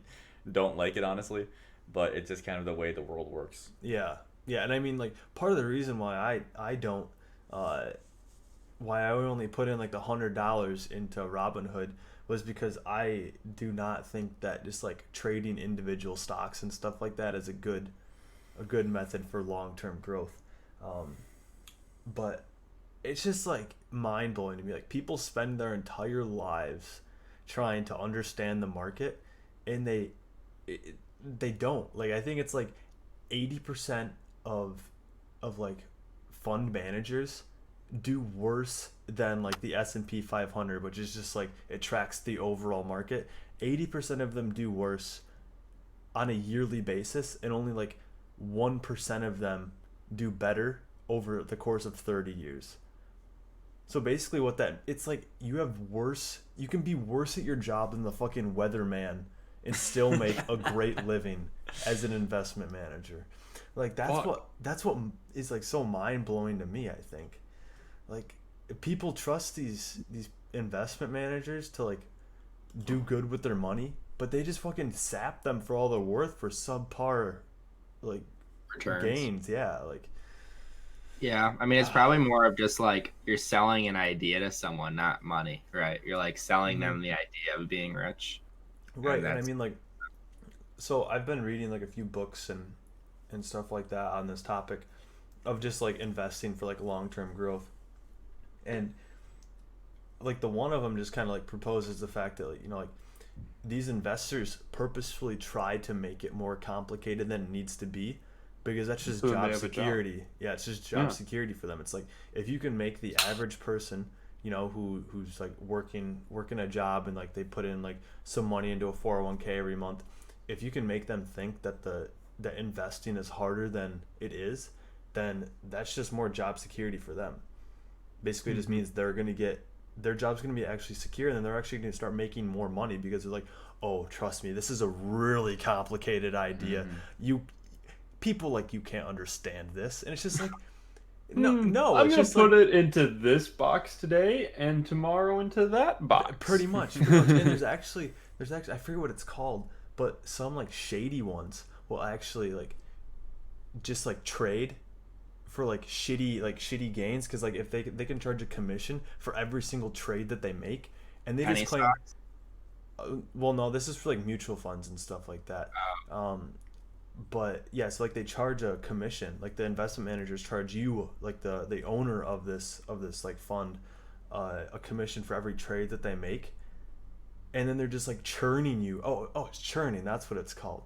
don't like it, honestly. But it's just kind of the way the world works. Yeah, yeah, and I mean, like, part of the reason why I don't, why I would only put in like the $100 into Robinhood was because I do not think that just like trading individual stocks and stuff like that is a good method for long term growth. But it's just like mind blowing to me. Like, people spend their entire lives trying to understand the market, and they don't. Like, I think it's like 80% of like fund managers do worse than like the S&P 500, which is just like, it tracks the overall market. 80% of them do worse on a yearly basis, and only like 1% of them do better over the course of 30 years. So basically it's like, you can be worse at your job than the fucking weatherman and still make a great living as an investment manager. Like, that's what is like so mind blowing to me, I think. Like, people trust these investment managers to like do good with their money, but they just fucking sap them for all they're worth for subpar like Returns. gains. Yeah, like, yeah, I mean, it's probably more of just like you're selling an idea to someone, not money, right? You're like selling them the idea of being rich. right. And I mean, like, so I've been reading like a few books and stuff like that on this topic of just like investing for like long-term growth. And like, the one of them just kind of like proposes the fact that, like, you know, like, these investors purposefully try to make it more complicated than it needs to be, because that's just So they job have a job. security. Yeah, it's just job security for them. It's like, if you can make the average person, you know, who's like working a job, and like they put in like some money into a 401k every month, if you can make them think that that investing is harder than it is, then that's just more job security for them. Basically, it just means their job's going to be actually secure, and then they're actually going to start making more money, because they're like, oh, trust me, this is a really complicated idea. People like you can't understand this. And it's just like, no, I'm it's gonna just put like, it into this box today, and tomorrow into that box. pretty much. And there's actually I forget what it's called, but some like shady ones will actually like just like trade for like shitty gains, because like, if they can charge a commission for every single trade that they make, and they Penny just claim stocks? well, no, this is for like mutual funds and stuff like that. But yeah, so like, they charge a commission, like the investment managers charge you, like the owner of this like fund, a commission for every trade that they make, and then they're just like churning you. It's churning, that's what it's called.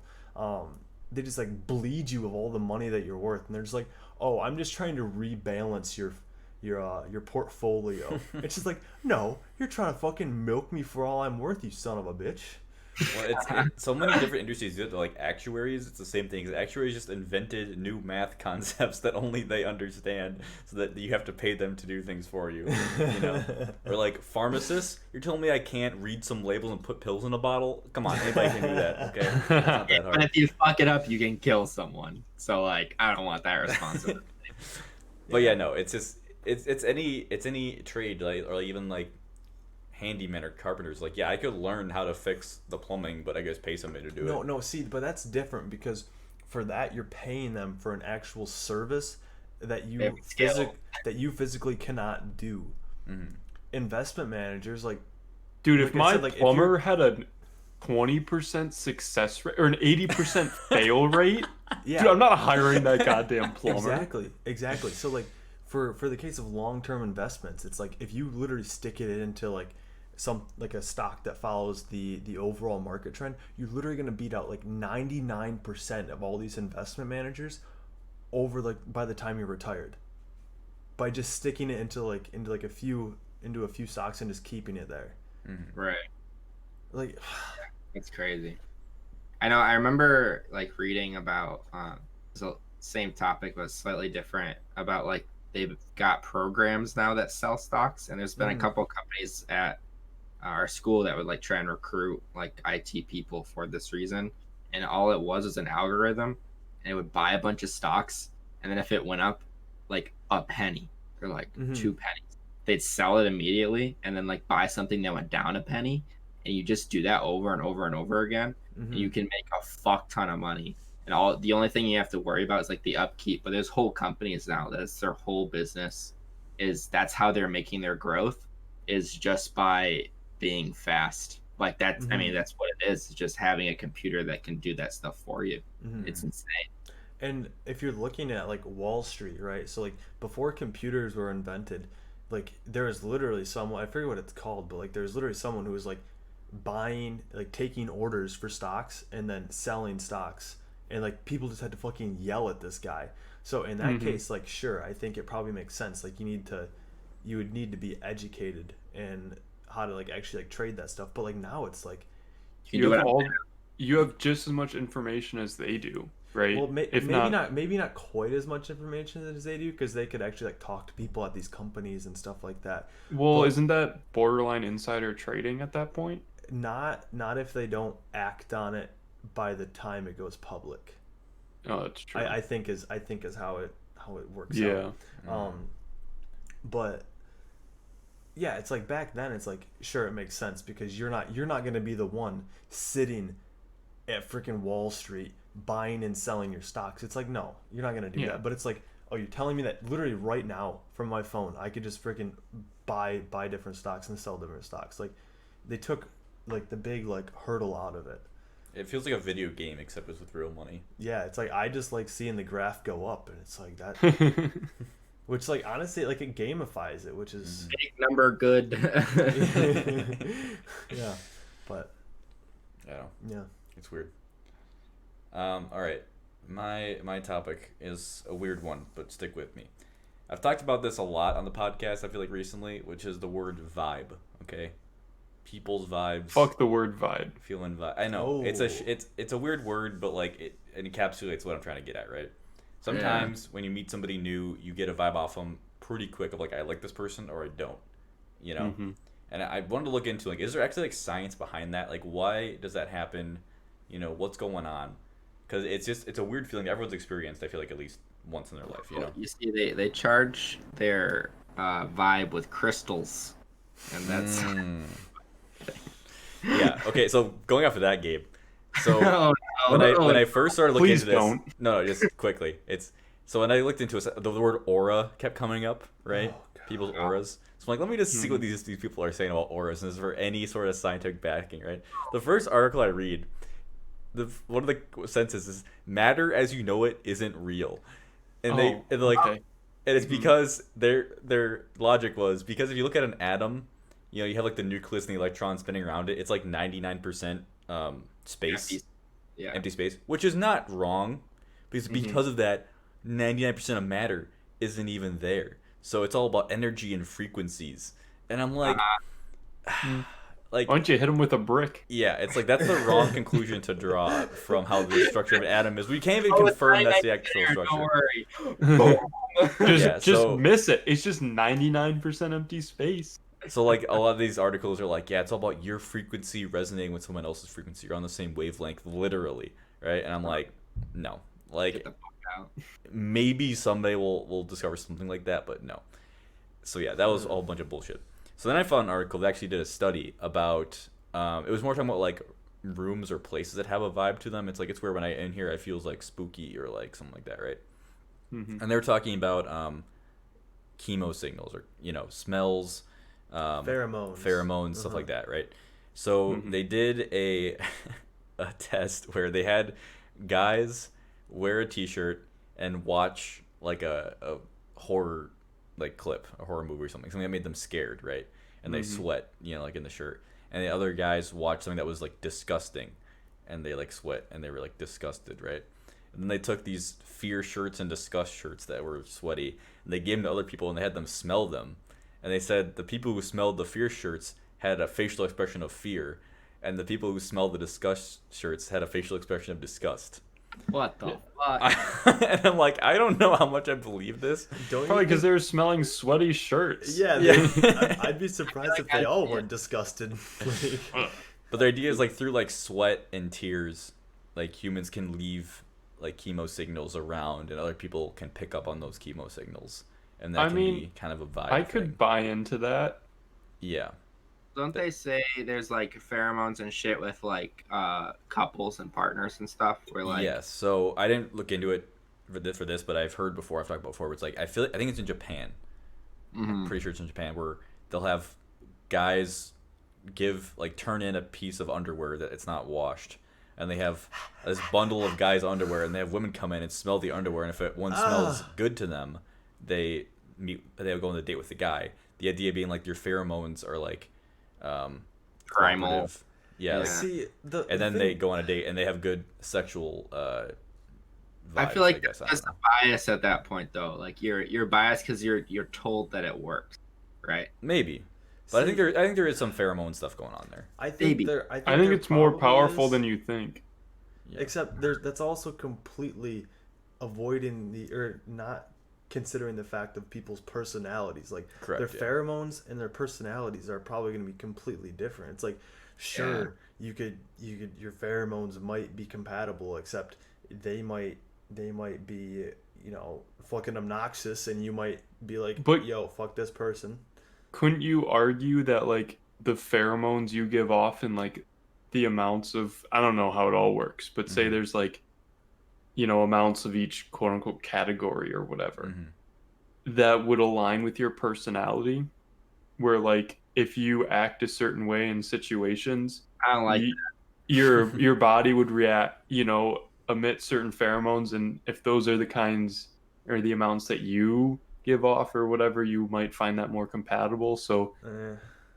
They just like bleed you of all the money that you're worth, and they're just like, oh, I'm just trying to rebalance your portfolio. It's just like, no, you're trying to fucking milk me for all I'm worth, you son of a bitch. Well, it's so many different industries. You have like actuaries. It's the same thing. Actuaries just invented new math concepts that only they understand, so that you have to pay them to do things for you. You know, or like pharmacists. You're telling me I can't read some labels and put pills in a bottle? Come on, anybody can do that. Okay, it's not that hard. But if you fuck it up, you can kill someone. So like, I don't want that responsibility. But yeah, no, it's just it's any trade, like, or even like handymen or carpenters. Like, yeah, I could learn how to fix the plumbing, but I guess pay somebody to do it. No, see, but that's different, because for that you're paying them for an actual service that you physically cannot do. Investment managers, like, Dude, like if my said, like, plumber had a 20% success rate or an 80% fail rate, yeah, dude, I'm not hiring that goddamn plumber. Exactly. So like, for the case of long-term investments, it's like, if you literally stick it into like a stock that follows the overall market trend, you're literally going to beat out like 99% of all these investment managers over like by the time you're retired, by just sticking it into a few stocks and just keeping it there. Right. Like, It's crazy. I know. I remember like reading about the same topic but slightly different, about like, they've got programs now that sell stocks, and there's been a couple companies at our school that would like try and recruit like IT people for this reason, and all it was an algorithm, and it would buy a bunch of stocks, and then if it went up like a penny or like 2 pennies, they'd sell it immediately and then like buy something that went down a penny, and you just do that over and over and over again, and you can make a fuck ton of money. And the only thing you have to worry about is like the upkeep. But there's whole companies now that's their whole business, is that's how they're making their growth, is just by being fast. Like that's I mean that's what it is. It's just having a computer that can do that stuff for you. It's insane. And if you're looking at like Wall Street, right? So like before computers were invented, like there was literally someone, I forget what it's called, but like there's literally someone who was like buying, like taking orders for stocks and then selling stocks. And like people just had to fucking yell at this guy. So in that case, like sure, I think it probably makes sense. Like you would need to be educated in how to like actually like trade that stuff. But like now it's like you have just as much information as they do. Right. Well, maybe not quite as much information as they do, because they could actually like talk to people at these companies and stuff like that. Well, but isn't that borderline insider trading at that point? Not if they don't act on it by the time it goes public. Oh, that's true. I think is how it works out. But yeah, it's like back then it's like sure it makes sense, because you're not going to be the one sitting at freaking Wall Street buying and selling your stocks. It's like, no, you're not going to do that. But it's like, oh, you're telling me that literally right now from my phone I could just freaking buy different stocks and sell different stocks. Like they took like the big like hurdle out of it. It feels like a video game, except it's with real money. Yeah, it's like I just like seeing the graph go up, and it's like that which like honestly like it gamifies it, which is big number good. Yeah, but yeah, it's weird. All right, my topic is a weird one, but stick with me. I've talked about this a lot on the podcast, I feel like recently, which is the word vibe. Okay, people's vibes. Fuck the word vibe. Feeling vibe. I know it's a weird word, but like it encapsulates what I'm trying to get at, right? Sometimes when you meet somebody new, you get a vibe off them pretty quick of like I like this person or I don't, you know. And I wanted to look into like, is there actually like science behind that? Like, why does that happen? You know, what's going on? Because it's a weird feeling everyone's experienced. I feel like at least once in their life, you know. You see, they charge their vibe with crystals, and that's yeah. Okay, so going off of that, Gabe. So when I first started looking into this, no, just quickly, so when I looked into it, the word aura kept coming up, right? People's auras. So I'm like, let me just see what these people are saying about auras, and is for any sort of scientific backing, right? The first article I read, one of the sentences is matter as you know it isn't real, and and it's because their logic was because if you look at an atom, you know, you have like the nucleus and the electron spinning around it. It's like 99% space, empty space, which is not wrong, because of that, 99% of matter isn't even there. So it's all about energy and frequencies, and I'm like. Like, why don't you hit him with a brick? Yeah, it's like that's the wrong conclusion to draw from how the structure of an atom is. We can't even confirm that's the actual structure. Don't worry. Just miss it. It's just 99% empty space. So like a lot of these articles are like, yeah, it's all about your frequency resonating with someone else's frequency. You're on the same wavelength, literally, right? And I'm like, no, like Get the fuck out. maybe someday we'll discover something like that, but no. So yeah, that was all a bunch of bullshit. So then I found an article that actually did a study about, it was more talking about like rooms or places that have a vibe to them. It's like, it's where when I in here, I feels like spooky or like something like that, right? And they were talking about chemo signals or, you know, smells, pheromones, stuff like that, right? So they did a test where they had guys wear a t-shirt and watch like a horror like clip, a horror movie or something that made them scared, right? And they sweat, you know, like in the shirt. And the other guys watched something that was like disgusting, and they like sweat and they were like disgusted, right? And then they took these fear shirts and disgust shirts that were sweaty, and they gave them to other people and they had them smell them. And they said the people who smelled the fear shirts had a facial expression of fear, and the people who smelled the disgust shirts had a facial expression of disgust. What the fuck? And I'm like, I don't know how much I believe this. Probably because they were smelling sweaty shirts. Yeah. I'd be surprised if they all weren't disgusted. But the idea is like through like sweat and tears, like humans can leave like chemo signals around, and other people can pick up on those chemo signals. and that I can mean, be kind of a vibe I thing. could buy into that. Yeah. Don't they say there's like pheromones and shit with like couples and partners and stuff where like Yes. So I didn't look into it for this, but I've heard before. I've talked about before. Where it's like I think it's in Japan. I'm pretty sure it's in Japan where they'll have guys turn in a piece of underwear that it's not washed, and they have this bundle of guys' underwear, and they have women come in and smell the underwear, and if one smells good to them, they'll go on a date with the guy. The idea being like your pheromones are like primal. cooperative. Yeah. Like, See, and then they go on a date and they have good sexual vibes, I feel like guess. that's a bias at that point though. Like you're biased because you're told that it works, right? Maybe. But I think there is some pheromone stuff going on there. I think Maybe. there. I think there it's more probably powerful is, than you think. Yeah. Except that's also completely avoiding not considering the fact of people's personalities. Like Correct, their yeah. pheromones and their personalities are probably going to be completely different. It's like sure you could your pheromones might be compatible, except they might be fucking obnoxious, and you might be like, But- yo, fuck this person. Couldn't you argue that like the pheromones you give off and like the amounts of, I don't know how it all works, but say there's like, amounts of each quote unquote category or whatever that would align with your personality, where like if you act a certain way in situations, I don't like your body would react, emit certain pheromones, and if those are the kinds or the amounts that you give off or whatever, you might find that more compatible. So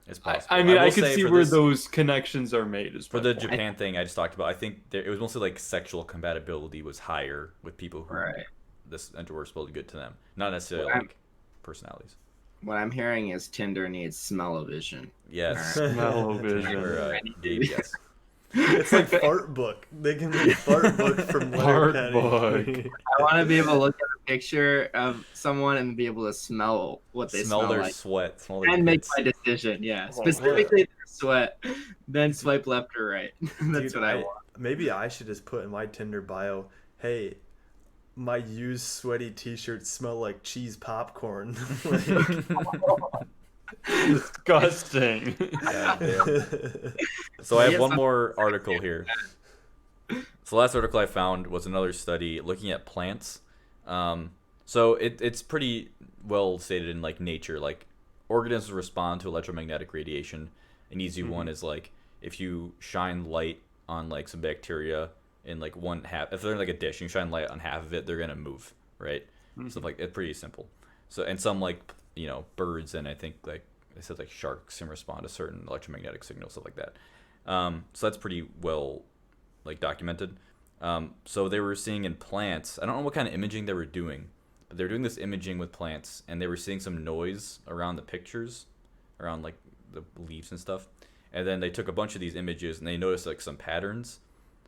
It's possible. I mean, I will could say see for where this- those connections are made as For well. the Japan thing I just talked about, I think it was mostly like sexual compatibility was higher with people who this underwear was supposed to be good to them, not necessarily like personalities. What I'm hearing is Tinder needs smell-o-vision. Yes. Smell-o-vision. Or, Dave, yes. It's like fart book. They can make fart book from Fart Letterkenny. book. I want to be able to look at a picture of someone and be able to smell what they smell their like. sweat, smell their And make pits. my decision, yeah. Oh, Specifically their sweat. Then swipe left or right. That's Dude, what I want. Maybe I should just put in my Tinder bio, hey, my used sweaty t-shirts smell like cheese popcorn. Disgusting. So I have Yes, one more article here. So the last article I found was another study looking at plants. So it's pretty well stated in like Nature, like organisms respond to electromagnetic radiation. An easy one is like if you shine light on like some bacteria in like one half, if they're in like a dish, you shine light on half of it, they're gonna move, right? So like it's pretty simple. So and some like birds and I think like they said like sharks can respond to certain electromagnetic signals, stuff like that. So that's pretty well like documented. So they were seeing in plants, I don't know what kind of imaging they were doing, but they were doing this imaging with plants, and they were seeing some noise around the pictures, around like the leaves and stuff. And then they took a bunch of these images and they noticed like some patterns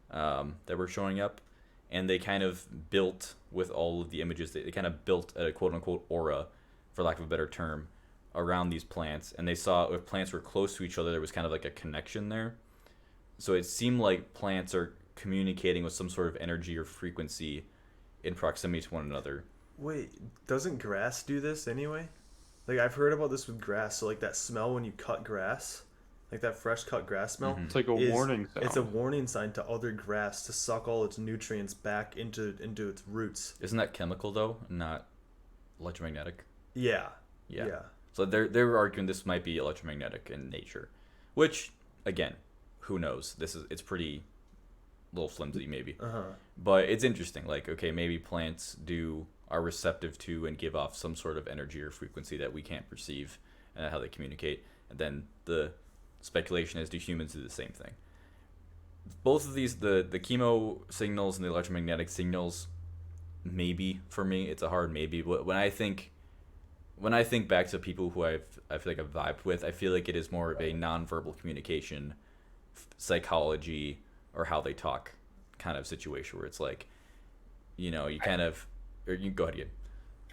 that were showing up, and they kind of built with all of the images. They kind of built a quote unquote aura, for lack of a better term, around these plants. And they saw if plants were close to each other, there was kind of like a connection there. So it seemed like plants are communicating with some sort of energy or frequency in proximity to one another. Wait, doesn't grass do this anyway? Like I've heard about this with grass. So like that smell when you cut grass, like that fresh cut grass smell. It's like a warning sound. It's a warning sign to other grass to suck all its nutrients back into its roots. Isn't that chemical though, not electromagnetic? Yeah. Yeah. So they were arguing this might be electromagnetic in nature, which again, who knows? It's pretty little flimsy maybe. But it's interesting. Like okay, maybe plants are receptive to and give off some sort of energy or frequency that we can't perceive, and how they communicate. And then the speculation is, do humans do the same thing? Both of these, the chemo signals and the electromagnetic signals, maybe for me, it's a hard maybe. But when I think back to people who I feel like I've vibed with, I feel like it is more of a nonverbal communication, psychology, or how they talk kind of situation where it's like, you kind of, or you go ahead again.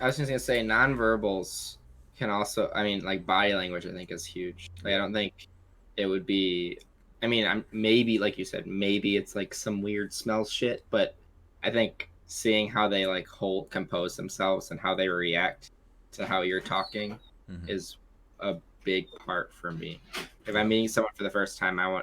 I was just gonna say nonverbals can also, I mean, like body language I think is huge. Like I don't think it would be, I mean, I'm maybe like you said, maybe it's like some weird smell shit, but I think seeing how they like compose themselves and how they react to how you're talking Mhm. is a big part for me. If I'm meeting someone for the first time, I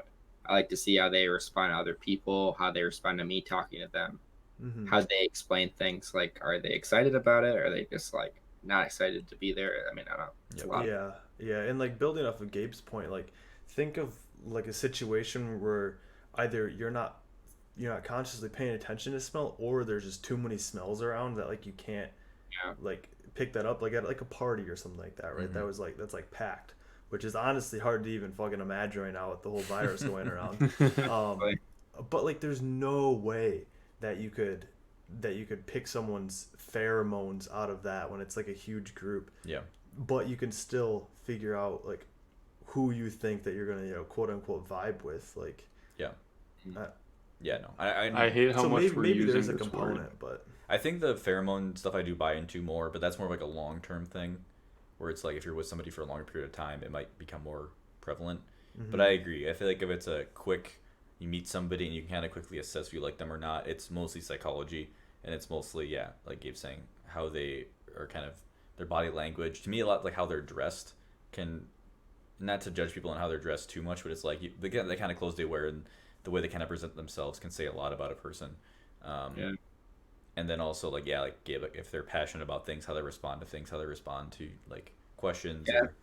like to see how they respond to other people, how they respond to me talking to them, Mm-hmm. how they explain things. Like, are they excited about it? Or are they just like not excited to be there? I mean, I don't know. It's a lot. Yeah, and like building off of Gabe's point, like think of like a situation where either you're not consciously paying attention to smell, or there's just too many smells around that like you can't Yeah. like pick that up like at like a party or something like that, right? Mhm. That's like packed, which is honestly hard to even fucking imagine right now with the whole virus going around. Um, Like, but like there's no way that you could pick someone's pheromones out of that when it's like a huge group, Yeah. but you can still figure out like who you think that you're gonna quote unquote vibe with, like Yeah. uh, Yeah. No. I I hate how so much maybe, we're maybe using there's a this component, word. but I think the pheromone stuff I do buy into more, but that's more like a long term thing, where it's like if you're with somebody for a longer period of time, it might become more prevalent. But I agree. I feel like if it's a quick, you meet somebody and you can kind of quickly assess if you like them or not, it's mostly psychology, and it's mostly, yeah, like Gabe's saying, how they are kind of their body language. To me, a lot like how they're dressed can, not to judge people on how they're dressed too much, but it's like the kind of clothes they wear and the way they kind of present themselves can say a lot about a person. yeah. And then also like, yeah, like Gabe, like if they're passionate about things, how they respond to things, how they respond to like questions Yeah. or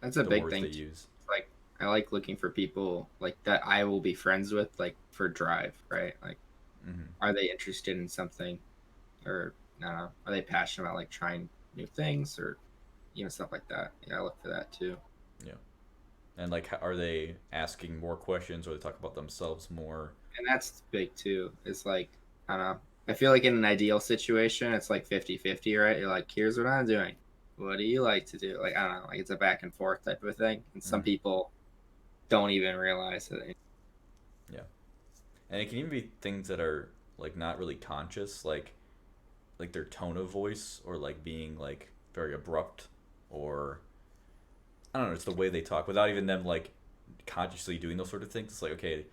That's a the big words thing. they use. Like, I like looking for people like that I will be friends with, like for drive, right? Like, Hmm. are they interested in something, or I don't know, are they passionate about like trying new things, or stuff like that? Yeah, I look for that too. Yeah. And like, are they asking more questions, or they talk about themselves more? And that's big too. It's like, I don't know. I feel like in an ideal situation, it's like 50-50, right? You're like, here's what I'm doing. What do you like to do? Like, I don't know. Like, it's a back and forth type of thing. And some Mhm. people don't even realize it. Yeah. And it can even be things that are like not really conscious, like their tone of voice, or like being like very abrupt, or I don't know, it's the way they talk without even them like consciously doing those sort of things. It's like, okay,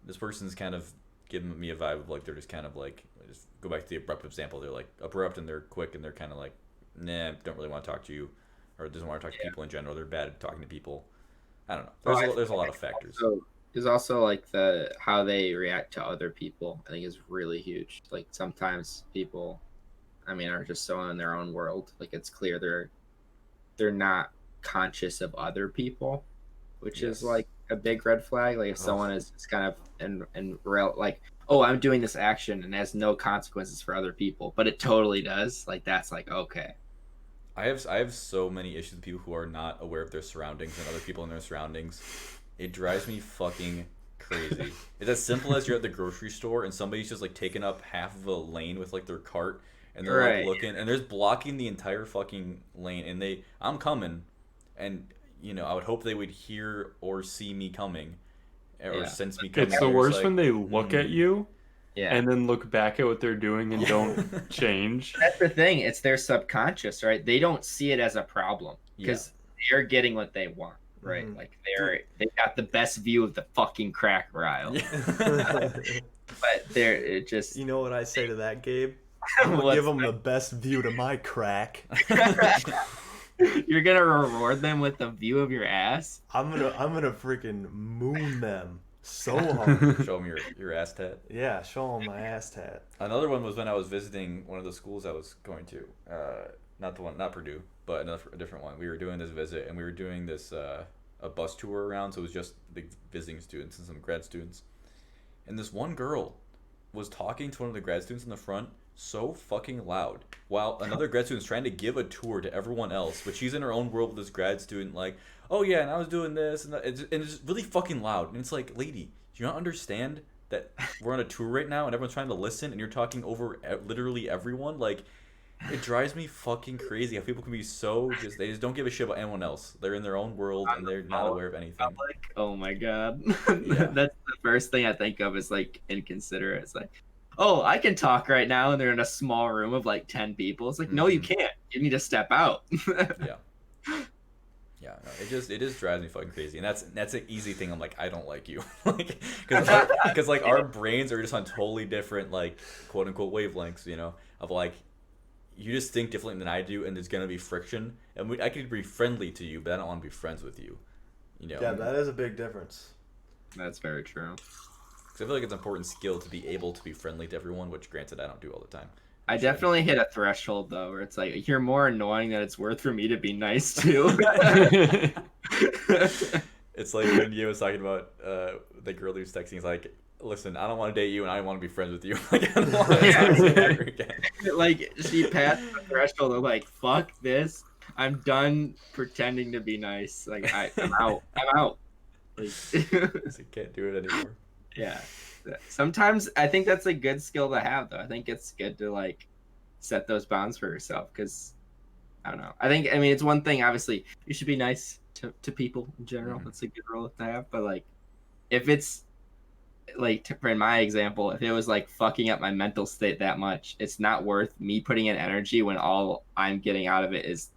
this person's kind of giving me a vibe of like they're just kind of like, just go back to the abrupt example. They're like abrupt and they're quick and they're kind of like, nah, don't really want to talk to you, or doesn't want to talk to people in general. They're bad at talking to people. I don't know. There's a lot of factors. So there's also like how they react to other people. I think is really huge. Like sometimes people, I mean, are just so in their own world. Like it's clear they're not conscious of other people, which is Yes. like a big red flag. Like if Ugh. someone is just kind of in real like, oh, I'm doing this action and has no consequences for other people, but it totally does. Like that's like okay. I have so many issues with people who are not aware of their surroundings and other people in their surroundings. It drives me fucking crazy. It's as simple as you're at the grocery store and somebody's just like taking up half of a lane with like their cart, and they're like Right. looking and they're just blocking the entire fucking lane, and I'm coming, and I would hope they would hear or see me coming, or Yeah. sense me coming. It's the They're just worst like, when they look at you Yeah. and then look back at what they're doing and Yeah. don't change. That's the thing. It's their subconscious, right? They don't see it as a problem Yeah. because they're getting what they want, right? Mhm. Like they got the best view of the fucking cracker aisle. Yeah. But it just You know what I say to that, Gabe? I'm gonna What's give them the best view to my crack. you're gonna reward them with a view of your ass. I'm gonna freaking moon them so hard. Show them your ass tat. Yeah, show them my ass tat. Another one was when I was visiting one of the schools I was going to. Not Purdue, but a different one. We were doing this visit, and we were doing this a bus tour around, so it was just the visiting students and some grad students. And this one girl was talking to one of the grad students in the front so fucking loud, while another grad student's trying to give a tour to everyone else, but she's in her own world with this grad student, like, oh yeah, and I was doing this, and it's really fucking loud. And it's like, lady, do you not understand that we're on a tour right now and everyone's trying to listen and you're talking over literally everyone? Like, it drives me fucking crazy how people can be so they just don't give a shit about anyone else. They're in their own world and they're not aware of anything. Like, oh my god. Yeah. That's the first thing I think of is like inconsiderate. It's like, oh, I can talk right now, and they're in a small room of like 10 people. It's like, no, you can't. You need to step out. Yeah. Yeah, no, it just drives me fucking crazy, and that's an easy thing. I'm like, I don't like you, like, because like our brains are just on totally different like quote unquote wavelengths, of like, you just think differently than I do, and there's gonna be friction. And I could be friendly to you, but I don't want to be friends with you. You know. Yeah, that is a big difference. That's very true. Because I feel like it's an important skill to be able to be friendly to everyone, which granted I don't do all the time. I definitely hit a threshold though, where it's like you're more annoying than it's worth for me to be nice to. It's like when you was talking about the girl who's texting. He's like, "Listen, I don't want to date you, and I don't want to be friends with you." Like, I don't want to talk to you ever again. Like she passed the threshold of like, fuck this. I'm done pretending to be nice. Like I'm out. I'm out. Like, I can't do it anymore. yeah. Sometimes I think that's a good skill to have, though. I think it's good to like set those bounds for yourself, because I don't know. I mean, it's one thing. Obviously, you should be nice to people in general. Mm-hmm. That's a good role to have. But like, if it's like, for my example, if it was like fucking up my mental state that much, it's not worth me putting in energy when all I'm getting out of it is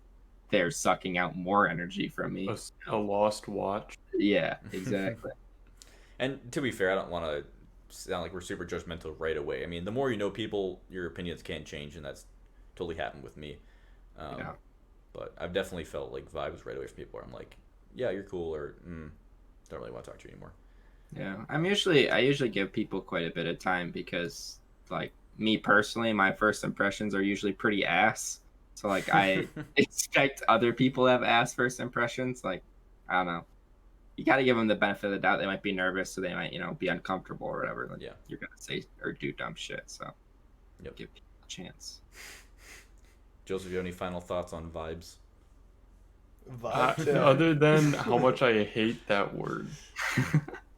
they're sucking out more energy from me. A lost watch. Yeah, exactly. And to be fair, I don't want to sound like we're super judgmental right away. I mean, the more you know people, your opinions can change, and that's totally happened with me. Yeah. But I've definitely felt like vibes right away from people where I'm like, yeah, you're cool, or don't really want to talk to you anymore. Yeah, I usually give people quite a bit of time, because like me personally, my first impressions are usually pretty ass. So like I expect other people to have ass first impressions. Like, I don't know. You got to give them the benefit of the doubt. They might be nervous, so they might, be uncomfortable or whatever. Like, yeah. You're going to say or do dumb shit. So Yep. give people a chance. Joseph, you have any final thoughts on vibes? Other than how much I hate that word.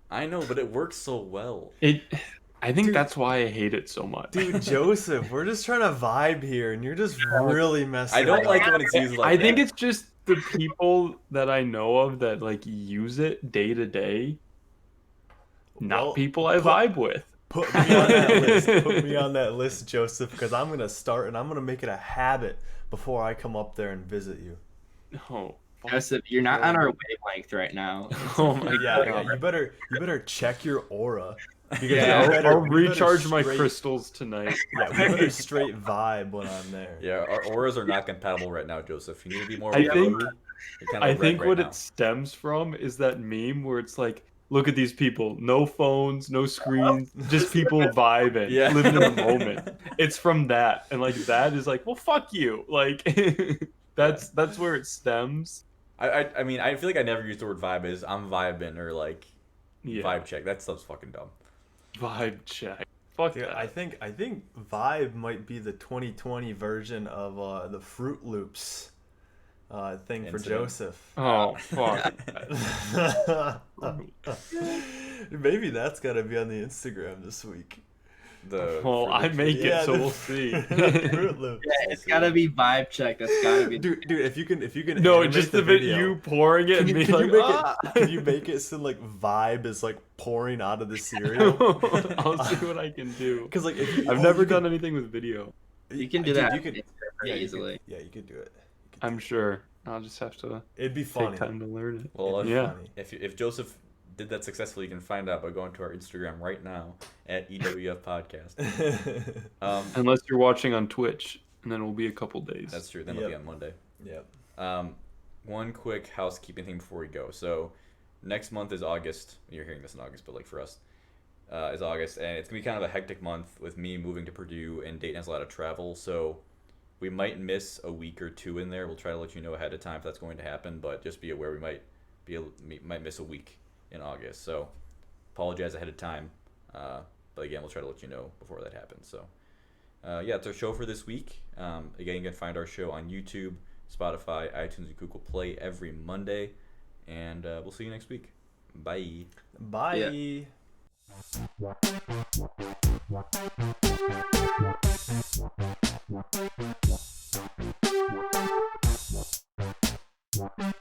I know, but it works so well. I think Dude. that's why I hate it so much. Dude, Joseph, we're just trying to vibe here, and you're just really messing I don't up. like it when it's used like I think that. it's just the people that I know of that like use it day to day. Not Well, people I vibe with. Put me on that list. Put me on that list, Joseph, because I'm gonna start and I'm gonna make it a habit before I come up there and visit you. Oh, Joseph, you're not on our wavelength right now. oh my Yeah, god. you better check your aura. Because Yeah, you better- I'll you better recharge my straight- crystals tonight. Yeah, we better straight vibe when I'm there. Yeah, our auras are not compatible right now, Joseph. You need to be more. I think- blue. You're kinda I red think right what now. it stems from is that meme where it's like, look at these people, no phones, no screens, just people vibing, Yeah. living in the moment. It's from that, and like that is like, well, fuck you. Like that's where it stems. I mean, I feel like I never use the word vibe as I'm vibing or like Yeah, vibe check. That stuff's fucking dumb. vibe check. Fuck Dude, that. I think Vibe might be the 2020 version of the Fruit Loops thing for Incident. Joseph. Oh fuck. Maybe that's gotta be on the Instagram this week. The Well, I make Yeah, it, so the- we'll see. the Fruit Loops. Yeah, it's gotta be vibe check. That's gotta be. Dude, if you can No, animate just the the bit video, you pouring it and being like, can you make it so like Vibe is like pouring out of the cereal? I'll see what I can do. Because like if you, I've never done anything with video. You can do Dude, that. You could, pretty yeah, easily. you could do it. I'm sure. I'll just have to It'd be funny. take time to learn it. Well, It'd be yeah. funny. if Joseph did that successfully, you can find out by going to our Instagram right now at EWF Podcast. Unless you're watching on Twitch, and then it will be a couple days. That's true. Then it'll be Yep. on Monday. Yep. One quick housekeeping thing before we go. So next month is August. You're hearing this in August, but like for us, is August, and it's gonna be kind of a hectic month with me moving to Purdue, and Dayton has a lot of travel, so we might miss a week or two in there. We'll try to let you know ahead of time if that's going to happen, but just be aware we might miss a week in August. So apologize ahead of time, but again, we'll try to let you know before that happens. So yeah, it's our show for this week. Again, you can find our show on YouTube, Spotify, iTunes, and Google Play every Monday, and we'll see you next week. Bye. Bye. Yeah.